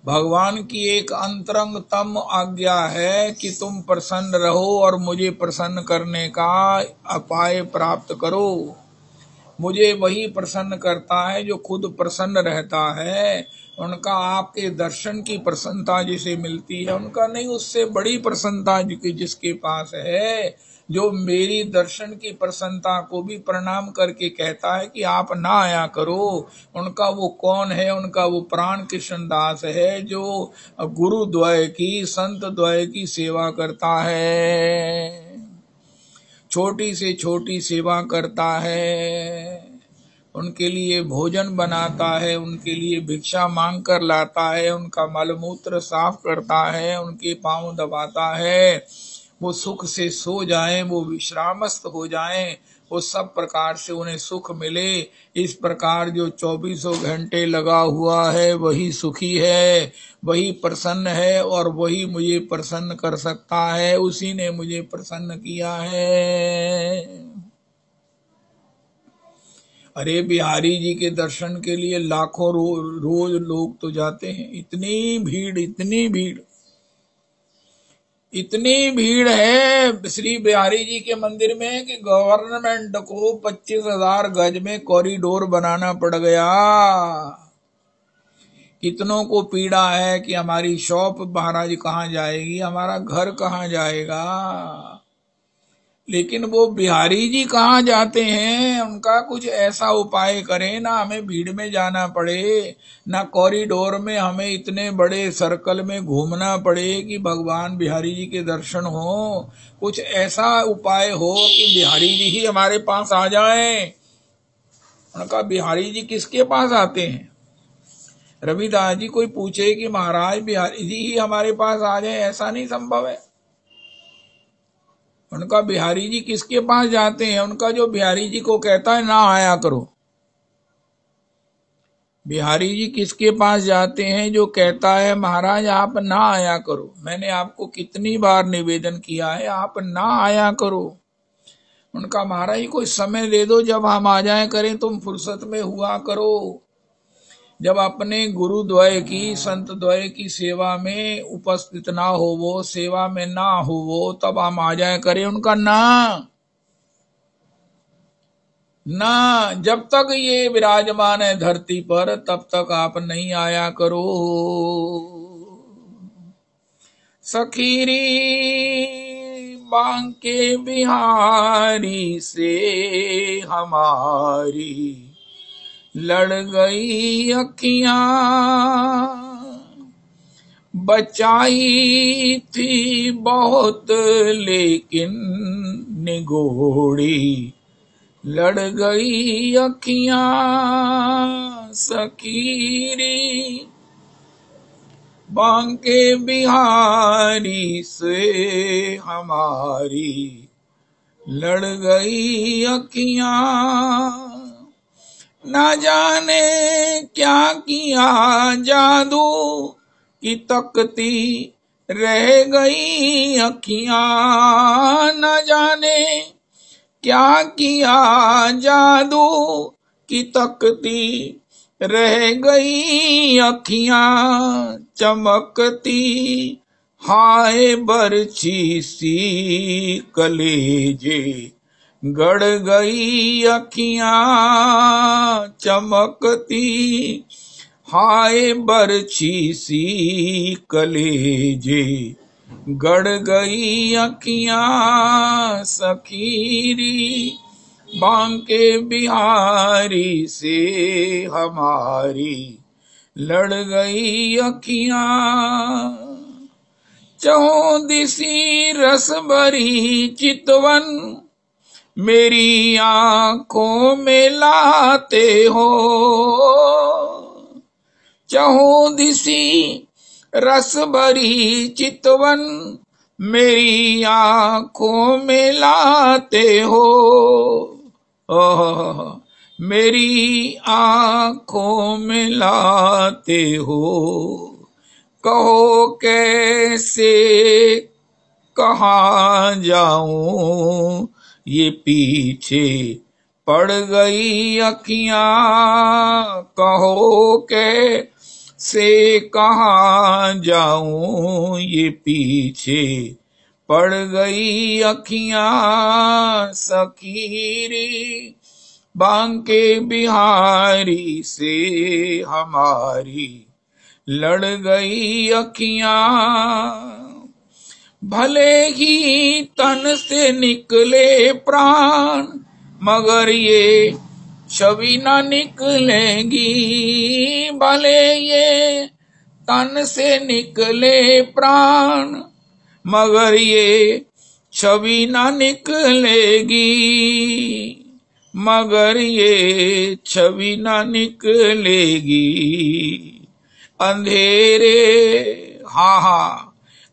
भगवान की एक अंतरंगतम आज्ञा है कि तुम प्रसन्न रहो और मुझे प्रसन्न करने का उपाय प्राप्त करो। मुझे वही प्रसन्न करता है जो खुद प्रसन्न रहता है। उनका आपके दर्शन की प्रसन्नता जिसे मिलती है, उनका नहीं, उससे बड़ी प्रसन्नता जिसके पास है, जो मेरी दर्शन की प्रसन्नता को भी प्रणाम करके कहता है कि आप ना आया करो। उनका वो कौन है? उनका वो प्राण कृष्णदास है जो गुरुद्वय की, संत द्वय की सेवा करता है, छोटी से छोटी सेवा करता है, उनके लिए भोजन बनाता है, उनके लिए भिक्षा मांग कर लाता है, उनका मलमूत्र साफ करता है, उनके पांव दबाता है, वो सुख से सो जाएं, वो विश्रामस्थ हो जाएं, वो सब प्रकार से उन्हें सुख मिले। इस प्रकार जो 24 घंटे लगा हुआ है वही सुखी है, वही प्रसन्न है और वही मुझे प्रसन्न कर सकता है। उसी ने मुझे प्रसन्न किया है। अरे बिहारी जी के दर्शन के लिए लाखों रोज लोग तो जाते हैं। इतनी भीड़, इतनी भीड़, इतनी भीड़ है श्री बिहारी जी के मंदिर में कि गवर्नमेंट को 25,000 गज में कॉरिडोर बनाना पड़ गया। कितनों को पीड़ा है कि हमारी शॉप महाराज कहाँ जाएगी, हमारा घर कहाँ जाएगा, लेकिन वो बिहारी जी कहाँ जाते हैं? उनका कुछ ऐसा उपाय करें ना हमें भीड़ में जाना पड़े, ना कॉरिडोर में हमें इतने बड़े सर्कल में घूमना पड़े कि भगवान बिहारी जी के दर्शन हो। कुछ ऐसा उपाय हो कि बिहारी जी ही हमारे पास आ जाएं। उनका बिहारी जी किसके पास आते हैं? रविदास जी कोई पूछे कि महाराज बिहारी जी ही हमारे पास आ जाए, ऐसा नहीं संभव है। उनका बिहारी जी किसके पास जाते हैं? उनका जो बिहारी जी को कहता है ना आया करो। बिहारी जी किसके पास जाते हैं? जो कहता है महाराज आप ना आया करो। मैंने आपको कितनी बार निवेदन किया है, आप ना आया करो। उनका महाराज कोई समय दे दो जब हम आ जाए करें, तुम फुर्सत में हुआ करो। जब अपने गुरु द्वय की, संत द्वय की सेवा में उपस्थित ना हो, वो सेवा में ना हो वो, तब हम आ जाए करें। उनका ना जब तक ये विराजमान है धरती पर तब तक आप नहीं आया करो। सखीरी बांके बिहारी से हमारी लड़ गई अखियां, बचाई थी बहुत लेकिन निगोड़ी लड़ गई अखियां। सकीरी बांके बिहारी से हमारी लड़ गई अखियां, न जाने क्या किया जादू की तकती रह गई अखियां, न जाने क्या किया जादू की तकती रह गई अखियां, चमकती हाय बरछी सी कलेजे गड़ गई अखियां, चमकती हाय बरछी सी कलेजे गड़ गई अखियां। सखीरी बांके बिहारी से हमारी लड़ गई अखियां, चौदिसी रस भरी चितवन मेरी आंखों में लाते हो, चौदिसी रस भरी चितवन मेरी आंखों में लाते हो, मेरी आंखों में लाते हो। कहो कैसे कहाँ जाऊं ये पीछे पड़ गई अखियां, कहो कैसे कहाँ जाऊं ये पीछे पड़ गई अखियां। सखीरी बांके बिहारी से हमारी लड़ गई अखियां, भले ही तन से निकले प्राण मगर ये छवि न निकलेंगी, भले ये तन से निकले प्राण मगर ये छवि न निकलेगी, मगर ये छवि न निकलेगी। अंधेरे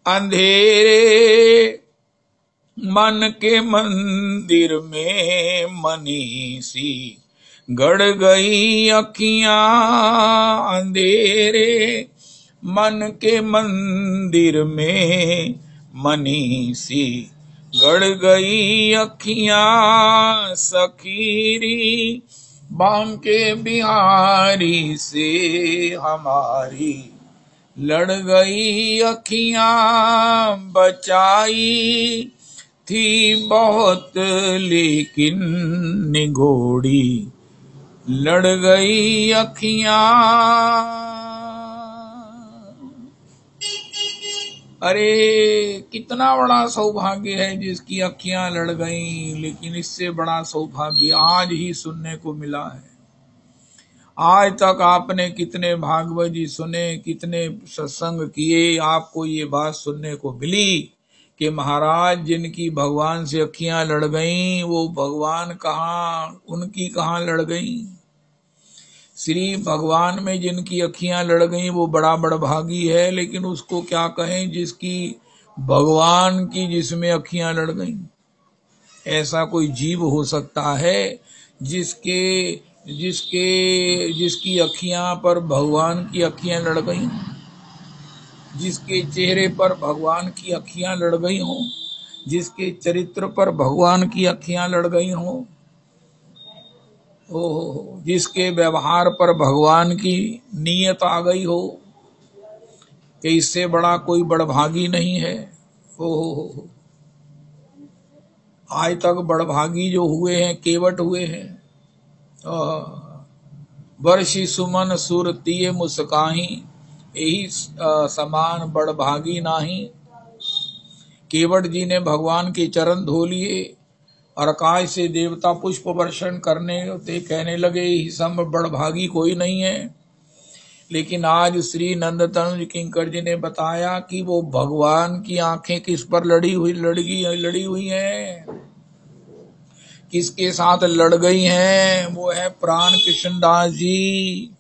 अंधेरे मन के मंदिर में मनीषी गड़ गई अखियां, अंधेरे मन के मंदिर में मनीषी गड़ गई अखियां। सखीरी बांके बिहारी से हमारी लड़ गई अखियां, बचाई थी बहुत लेकिन निगोड़ी लड़ गई अखियां। अरे कितना बड़ा सौभाग्य है जिसकी अखियां लड़ गईं, लेकिन इससे बड़ा सौभाग्य आज ही सुनने को मिला है। आज तक आपने कितने भागवत जी सुने, कितने सत्संग किए, आपको ये बात सुनने को मिली कि महाराज जिनकी भगवान से अखियां लड़ गईं वो भगवान कहाँ, उनकी कहाँ लड़ गईं। श्री भगवान में जिनकी अखियां लड़ गई वो बड़ा बड़भागी है, लेकिन उसको क्या कहें जिसकी भगवान की जिसमें अखियां लड़ गई। ऐसा कोई जीव हो सकता है जिसके जिसके जिसकी अखियां पर भगवान की अखियां लड़ गई, जिसके चेहरे पर भगवान की अखियां लड़ गई हों, जिसके चरित्र पर भगवान की अखियां लड़ गई हों, ओहो, जिसके व्यवहार पर भगवान की नीयत आ गई हो कि इससे बड़ा कोई बड़भागी नहीं है। ओहो, आज तक बड़भागी जो हुए हैं केवट हुए हैं। वर्षि सुमन सुरतीय मुस्काही, यही समान बड़भागी नाही। केवट जी ने भगवान के चरण धो लिए और आकाश से देवता पुष्प वर्षण करने होते, कहने लगे ही सम बड़भागी कोई नहीं है। लेकिन आज श्री नंद तनुज किंकर जी ने बताया कि वो भगवान की आंखें किस पर लड़ी हुई हैं, किसके साथ लड़ गई हैं, वो है प्राण कृष्णदास जी।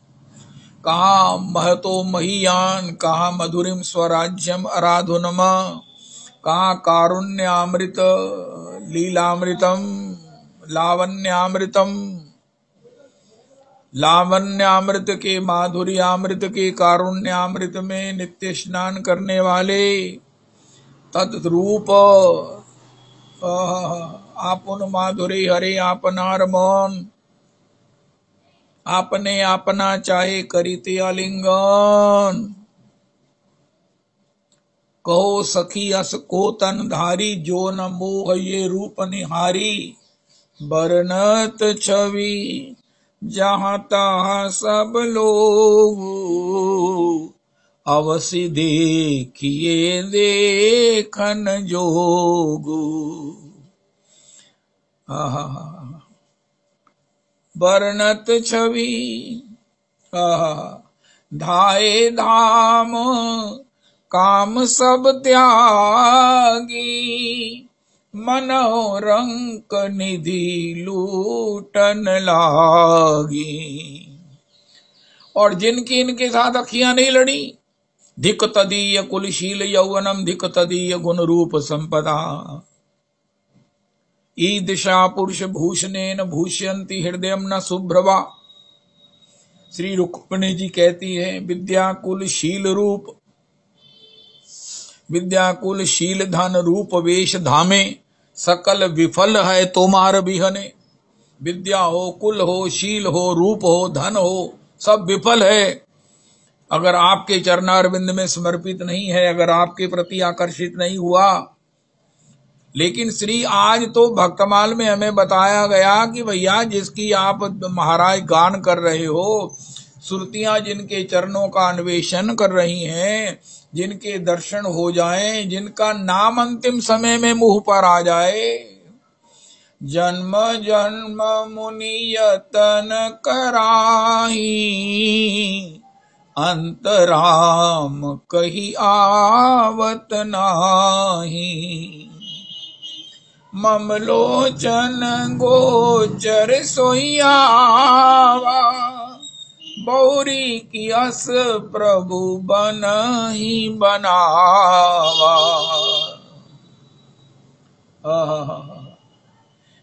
कहा महतो महीयान, कहा मधुरिम स्वराज्यम आराधुनमा, कहा कारुण्यामृत लीलामृतम लावण्यामृतम, लावण्यामृत के माधुर्यामृत के कारुण्यामृत में नित्य स्नान करने वाले तद्रूप आपुन माधुरी हरे आपनार मौन, आपने अपना चाहे करिते आलिंगन। कहो सखी अस को तन धारी, जो न मोह ये रूप निहारी। बरनत छवि जहाँ तहाँ सब लोग, अवसि देखिए देखन जोगु। बरनत छवि धाये धाम, काम सब त्यागी। मनोरंक निधि लूटन लागी। और जिनकी इनके साथ अखियां नहीं लड़ी, धिक तदीय कुलशील यौवनम, धिक तदीय गुण रूप संपदा। ईदृशा पुरुष भूषणेन भूष्यन्ति हृदयम न शुभ्रवा। श्री रुक्मिणी जी कहती है विद्याकुल शील रूप, विद्याकुल शील धन रूप वेश धामे, सकल विफल है तोमार बिहने। विद्या हो, कुल हो, शील हो, रूप हो, धन हो, सब विफल है अगर आपके चरणारविंद में समर्पित नहीं है, अगर आपके प्रति आकर्षित नहीं हुआ। लेकिन श्री आज तो भक्तमाल में हमें बताया गया कि भैया जिसकी आप महाराज गान कर रहे हो, श्रुतियां जिनके चरणों का अन्वेषण कर रही हैं, जिनके दर्शन हो जाएं, जिनका नाम अंतिम समय में मुंह पर आ जाए। जन्म जन्म मुनि यतन कराही, अंतराम कही आवत नाही। ममलोचन गोचर सोयावा, बौरी की अस प्रभु बन ही बनावा।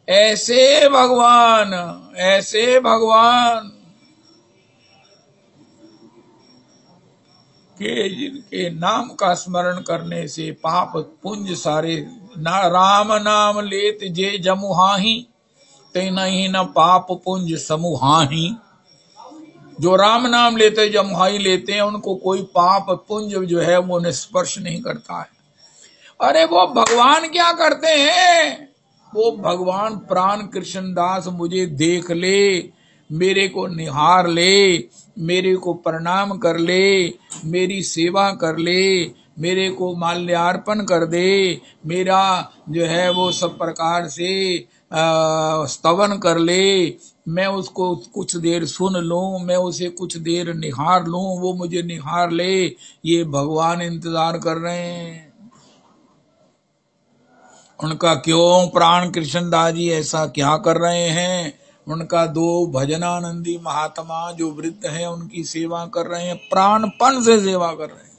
ऐसे भगवान, ऐसे भगवान के जिनके नाम का स्मरण करने से पाप पुंज सारे, ना राम नाम लेत जे जमुहाही, ते नहीं न पाप पुंज समूहाही। जो राम नाम लेते जमुहाई लेते हैं उनको कोई पाप पुंज जो है वो स्पर्श नहीं करता है। अरे वो भगवान क्या करते हैं, वो भगवान प्राण कृष्णदास मुझे देख ले, मेरे को निहार ले, मेरे को प्रणाम कर ले, मेरी सेवा कर ले, मेरे को माल्यार्पण कर दे, मेरा जो है वो सब प्रकार से स्तवन कर ले, मैं उसको कुछ देर सुन लूं, मैं उसे कुछ देर निहार लूं, वो मुझे निहार ले। ये भगवान इंतजार कर रहे हैं। उनका क्यों प्राण कृष्णदास जी ऐसा क्या कर रहे हैं, उनका दो भजनानंदी महात्मा जो वृद्ध हैं उनकी सेवा कर रहे हैं, प्राणपण से सेवा कर रहे हैं।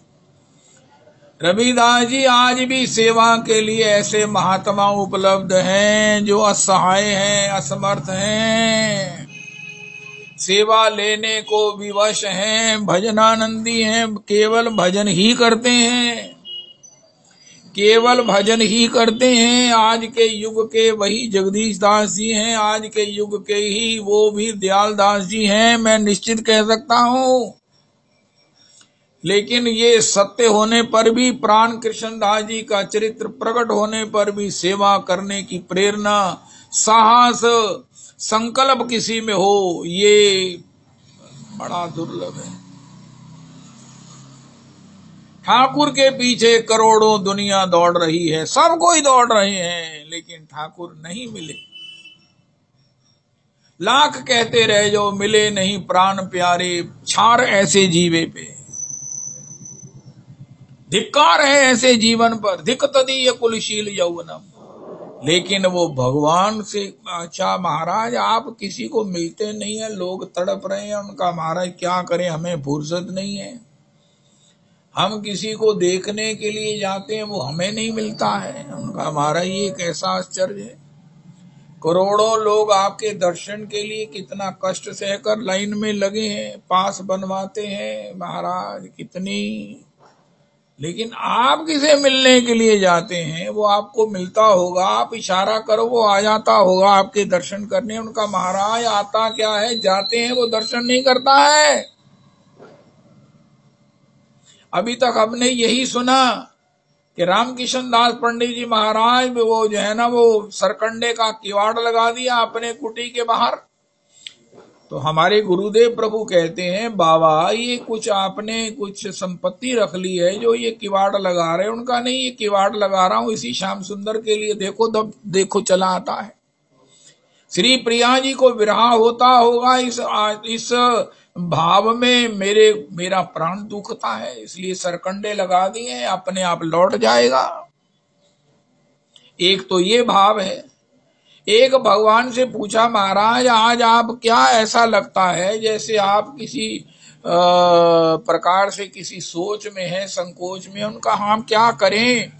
रविदास जी आज भी सेवा के लिए ऐसे महात्मा उपलब्ध हैं जो असहाय हैं, असमर्थ हैं, सेवा लेने को विवश हैं, भजनानंदी हैं, केवल भजन ही करते हैं, केवल भजन ही करते हैं। आज के युग के वही जगदीश दास जी हैं, आज के युग के ही वो भी दयाल दास जी हैं, मैं निश्चित कह सकता हूं। लेकिन ये सत्य होने पर भी, प्राण कृष्ण दास जी का चरित्र प्रकट होने पर भी सेवा करने की प्रेरणा, साहस, संकल्प किसी में हो, ये बड़ा दुर्लभ है। ठाकुर के पीछे करोड़ों दुनिया दौड़ रही है, सब कोई दौड़ रहे हैं, लेकिन ठाकुर नहीं मिले। लाख कहते रह जो मिले नहीं प्राण प्यारे, छार ऐसे जीवे पे, धिक्कार है ऐसे जीवन पर, धिक तदीय कुलशील यौवनम। लेकिन वो भगवान से, अच्छा महाराज आप किसी को मिलते नहीं है, लोग तड़प रहे हैं, उनका महाराज क्या करें, हमें फुर्सत नहीं है, हम किसी को देखने के लिए जाते हैं वो हमें नहीं मिलता है। उनका महाराज ये कैसा आश्चर्य है, करोड़ों लोग आपके दर्शन के लिए कितना कष्ट सहकर लाइन में लगे हैं, पास बनवाते हैं महाराज कितनी, लेकिन आप किसे मिलने के लिए जाते हैं वो आपको मिलता होगा, आप इशारा करो वो आ जाता होगा आपके दर्शन करने। उनका महाराज आता क्या है, जाते हैं वो दर्शन नहीं करता है। अभी तक हमने यही सुना कि रामकिशन दास पंडित जी महाराज वो जो है ना, वो सरकंडे का किवाड़ लगा दिया अपने कुटी के बाहर। तो हमारे गुरुदेव प्रभु कहते हैं बाबा ये कुछ आपने कुछ संपत्ति रख ली है जो ये किवाड़ लगा रहे। उनका नहीं, ये किवाड़ लगा रहा हूं इसी श्याम सुंदर के लिए, देखो देखो चला आता है। श्री प्रिया जी को विरह होता होगा, इस भाव में मेरा प्राण दुखता है, इसलिए सरकंडे लगा दिए, अपने आप लौट जाएगा। एक तो ये भाव है। एक भगवान से पूछा महाराज आज आप क्या ऐसा लगता है जैसे आप किसी प्रकार से किसी सोच में है, संकोच में। उनका हम क्या करें,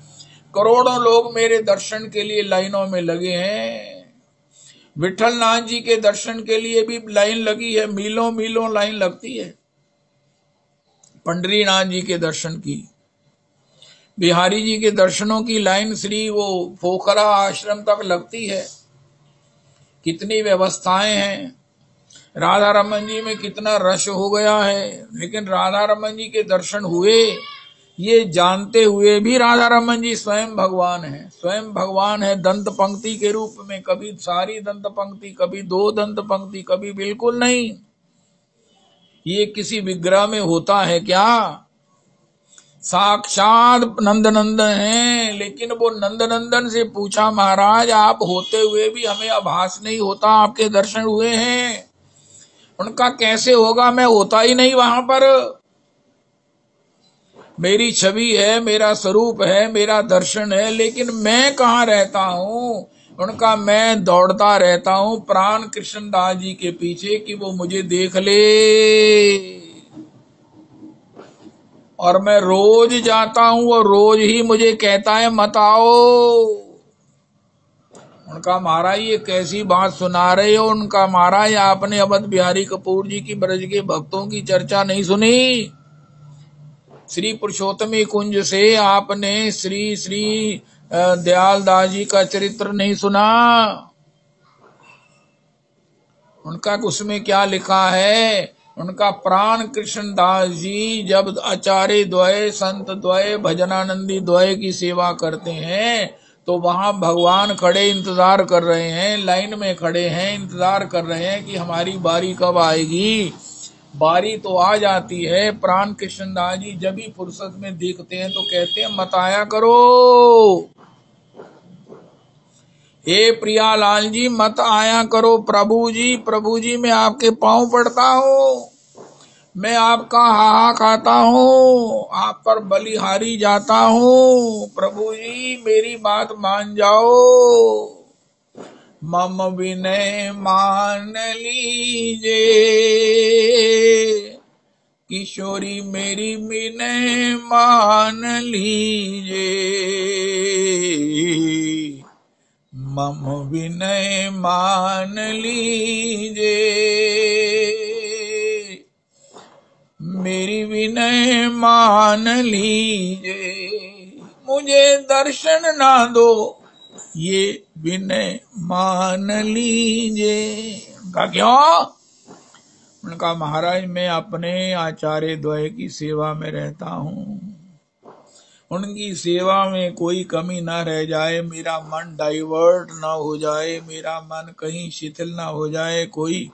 करोड़ों लोग मेरे दर्शन के लिए लाइनों में लगे हैं। विठल नाथ जी के दर्शन के लिए भी लाइन लगी है, मीलों मीलों लाइन लगती है। पंडरी नाथ जी के दर्शन की, बिहारी जी के दर्शनों की लाइन श्री वो पोखरा आश्रम तक लगती है। कितनी व्यवस्थाएं हैं, राधा रमन जी में कितना रश हो गया है, लेकिन राधा रमन जी के दर्शन हुए ये जानते हुए भी राधा रमन जी स्वयं भगवान है, स्वयं भगवान है दंत पंक्ति के रूप में। कभी सारी दंत पंक्ति, कभी दो दंत पंक्ति, कभी बिल्कुल नहीं। ये किसी विग्रह में होता है क्या, साक्षात नंदनंदन हैं। लेकिन वो नंदनंदन से पूछा महाराज आप होते हुए भी हमें आभास नहीं होता आपके दर्शन हुए हैं। उनका कैसे होगा, मैं होता ही नहीं वहां पर, मेरी छवि है, मेरा स्वरूप है, मेरा दर्शन है, लेकिन मैं कहाँ रहता हूँ। उनका मैं दौड़ता रहता हूँ प्राण कृष्ण दास जी के पीछे कि वो मुझे देख ले, और मैं रोज जाता हूं और रोज ही मुझे कहता है मत आओ। उनका महाराज ये कैसी बात सुना रहे हो। उनका महाराज आपने अवध बिहारी कपूर जी की ब्रज के भक्तों की चर्चा नहीं सुनी, श्री पुरुषोत्तमी कुंज से आपने श्री श्री दयाल दास जी का चरित्र नहीं सुना। उनका उसमें क्या लिखा है, उनका प्राण कृष्ण दास जी जब आचार्य द्वय, संत द्वय, भजनानंदी द्वय की सेवा करते हैं तो वहां भगवान खड़े इंतजार कर रहे हैं, लाइन में खड़े हैं, इंतजार कर रहे हैं कि हमारी बारी कब आएगी। बारी तो आ जाती है। प्राण कृष्ण दास जी जब भी फुर्सत में देखते हैं तो कहते हैं मत आया करो, हे प्रियालाल जी मत आया करो। प्रभु जी मैं आपके पांव पड़ता हूँ, मैं आपका हाहा खाता हूँ, आप पर बलिहारी जाता हूँ। प्रभु जी मेरी बात मान जाओ, मम विनय मान लीजे, किशोरी मेरी विनय मान लीजे, मम विनय मान लीजे, मेरी विनय मान लीजे, मुझे दर्शन ना दो ये विनय मान लीजे। उनका क्यों? उनका महाराज मैं अपने आचार्य द्वय की सेवा में रहता हूँ, उनकी सेवा में कोई कमी ना रह जाए, मेरा मन डाइवर्ट ना हो जाए, मेरा मन कहीं शिथिल ना हो जाए, कोई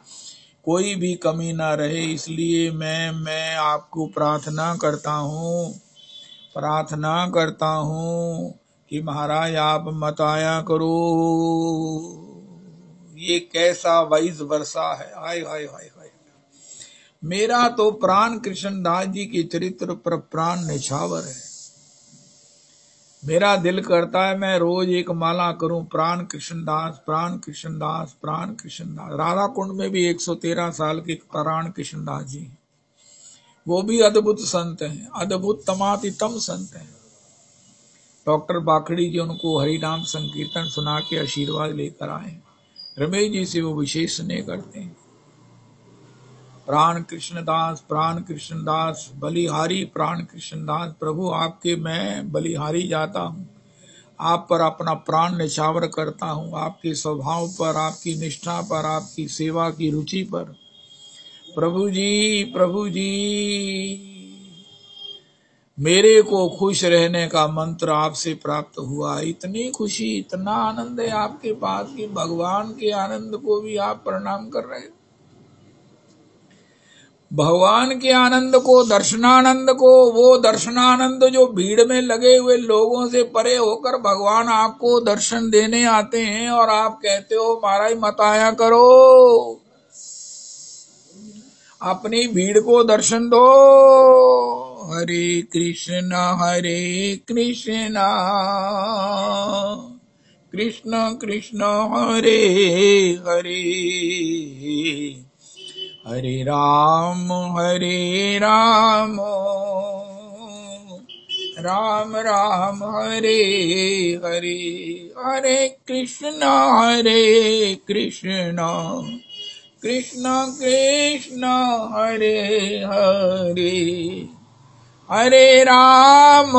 भी कमी ना रहे, इसलिए मैं आपको प्रार्थना करता हूँ कि महाराज आप मत आया करो। ये कैसा वाइस वर्षा है, हाय हाय हाय हाय। मेरा तो प्राण कृष्णदास जी के चरित्र पर प्राण निछावर है। मेरा दिल करता है मैं रोज एक माला करूं, प्राण कृष्णदास प्राण कृष्णदास प्राण कृष्णदास। राधा कुंड में भी 113 साल के प्राण कृष्णदास जी, वो भी अद्भुत संत हैं, अद्भुत तमातितम संत हैं। डॉक्टर बाखड़ी जी उनको हरिनाम संकीर्तन सुना के आशीर्वाद लेकर आए। रमेश जी से वो विशेष स्नेह करते हैं। प्राण कृष्णदास बलिहारी प्राण कृष्णदास, प्रभु आपके मैं बलिहारी जाता हूँ, आप पर अपना प्राण निछावर करता हूँ, आपके स्वभाव पर, आपकी निष्ठा पर, आपकी सेवा की रुचि पर। प्रभु जी मेरे को खुश रहने का मंत्र आपसे प्राप्त हुआ। इतनी खुशी, इतना आनंद है आपके पास कि भगवान के आनंद को भी आप प्रणाम कर रहे हो। भगवान के आनंद को, दर्शनानंद को, वो दर्शनानंद जो भीड़ में लगे हुए लोगों से परे होकर भगवान आपको दर्शन देने आते हैं, और आप कहते हो महाराज मत आया करो, अपनी भीड़ को दर्शन दो। हरे कृष्ण कृष्ण कृष्ण हरे हरे, हरे राम राम राम हरे हरे, हरे कृष्ण कृष्ण कृष्ण हरे हरे, हरे राम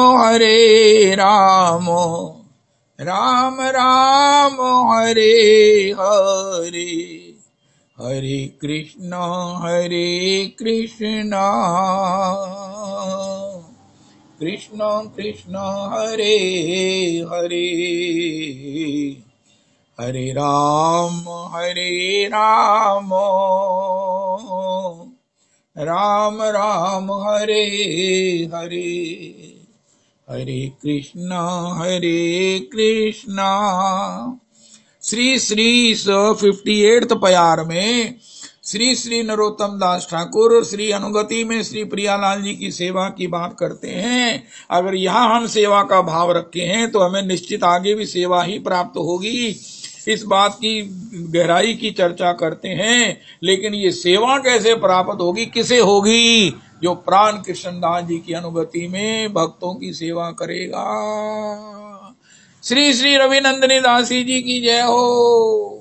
राम राम हरे हरे, हरे कृष्ण कृष्ण कृष्ण हरे हरे, हरे राम राम राम हरे हरे, हरे कृष्ण श्री 58th प्यार में श्री नरोत्तम दास ठाकुर श्री अनुगति में श्री प्रियालाल जी की सेवा की बात करते हैं। अगर यहाँ हम सेवा का भाव रखे हैं तो हमें निश्चित आगे भी सेवा ही प्राप्त होगी। इस बात की गहराई की चर्चा करते हैं, लेकिन ये सेवा कैसे प्राप्त होगी, किसे होगी? जो प्राण कृष्णदास जी की अनुगति में भक्तों की सेवा करेगा। श्री रविनंदनी दासी जी की जय हो।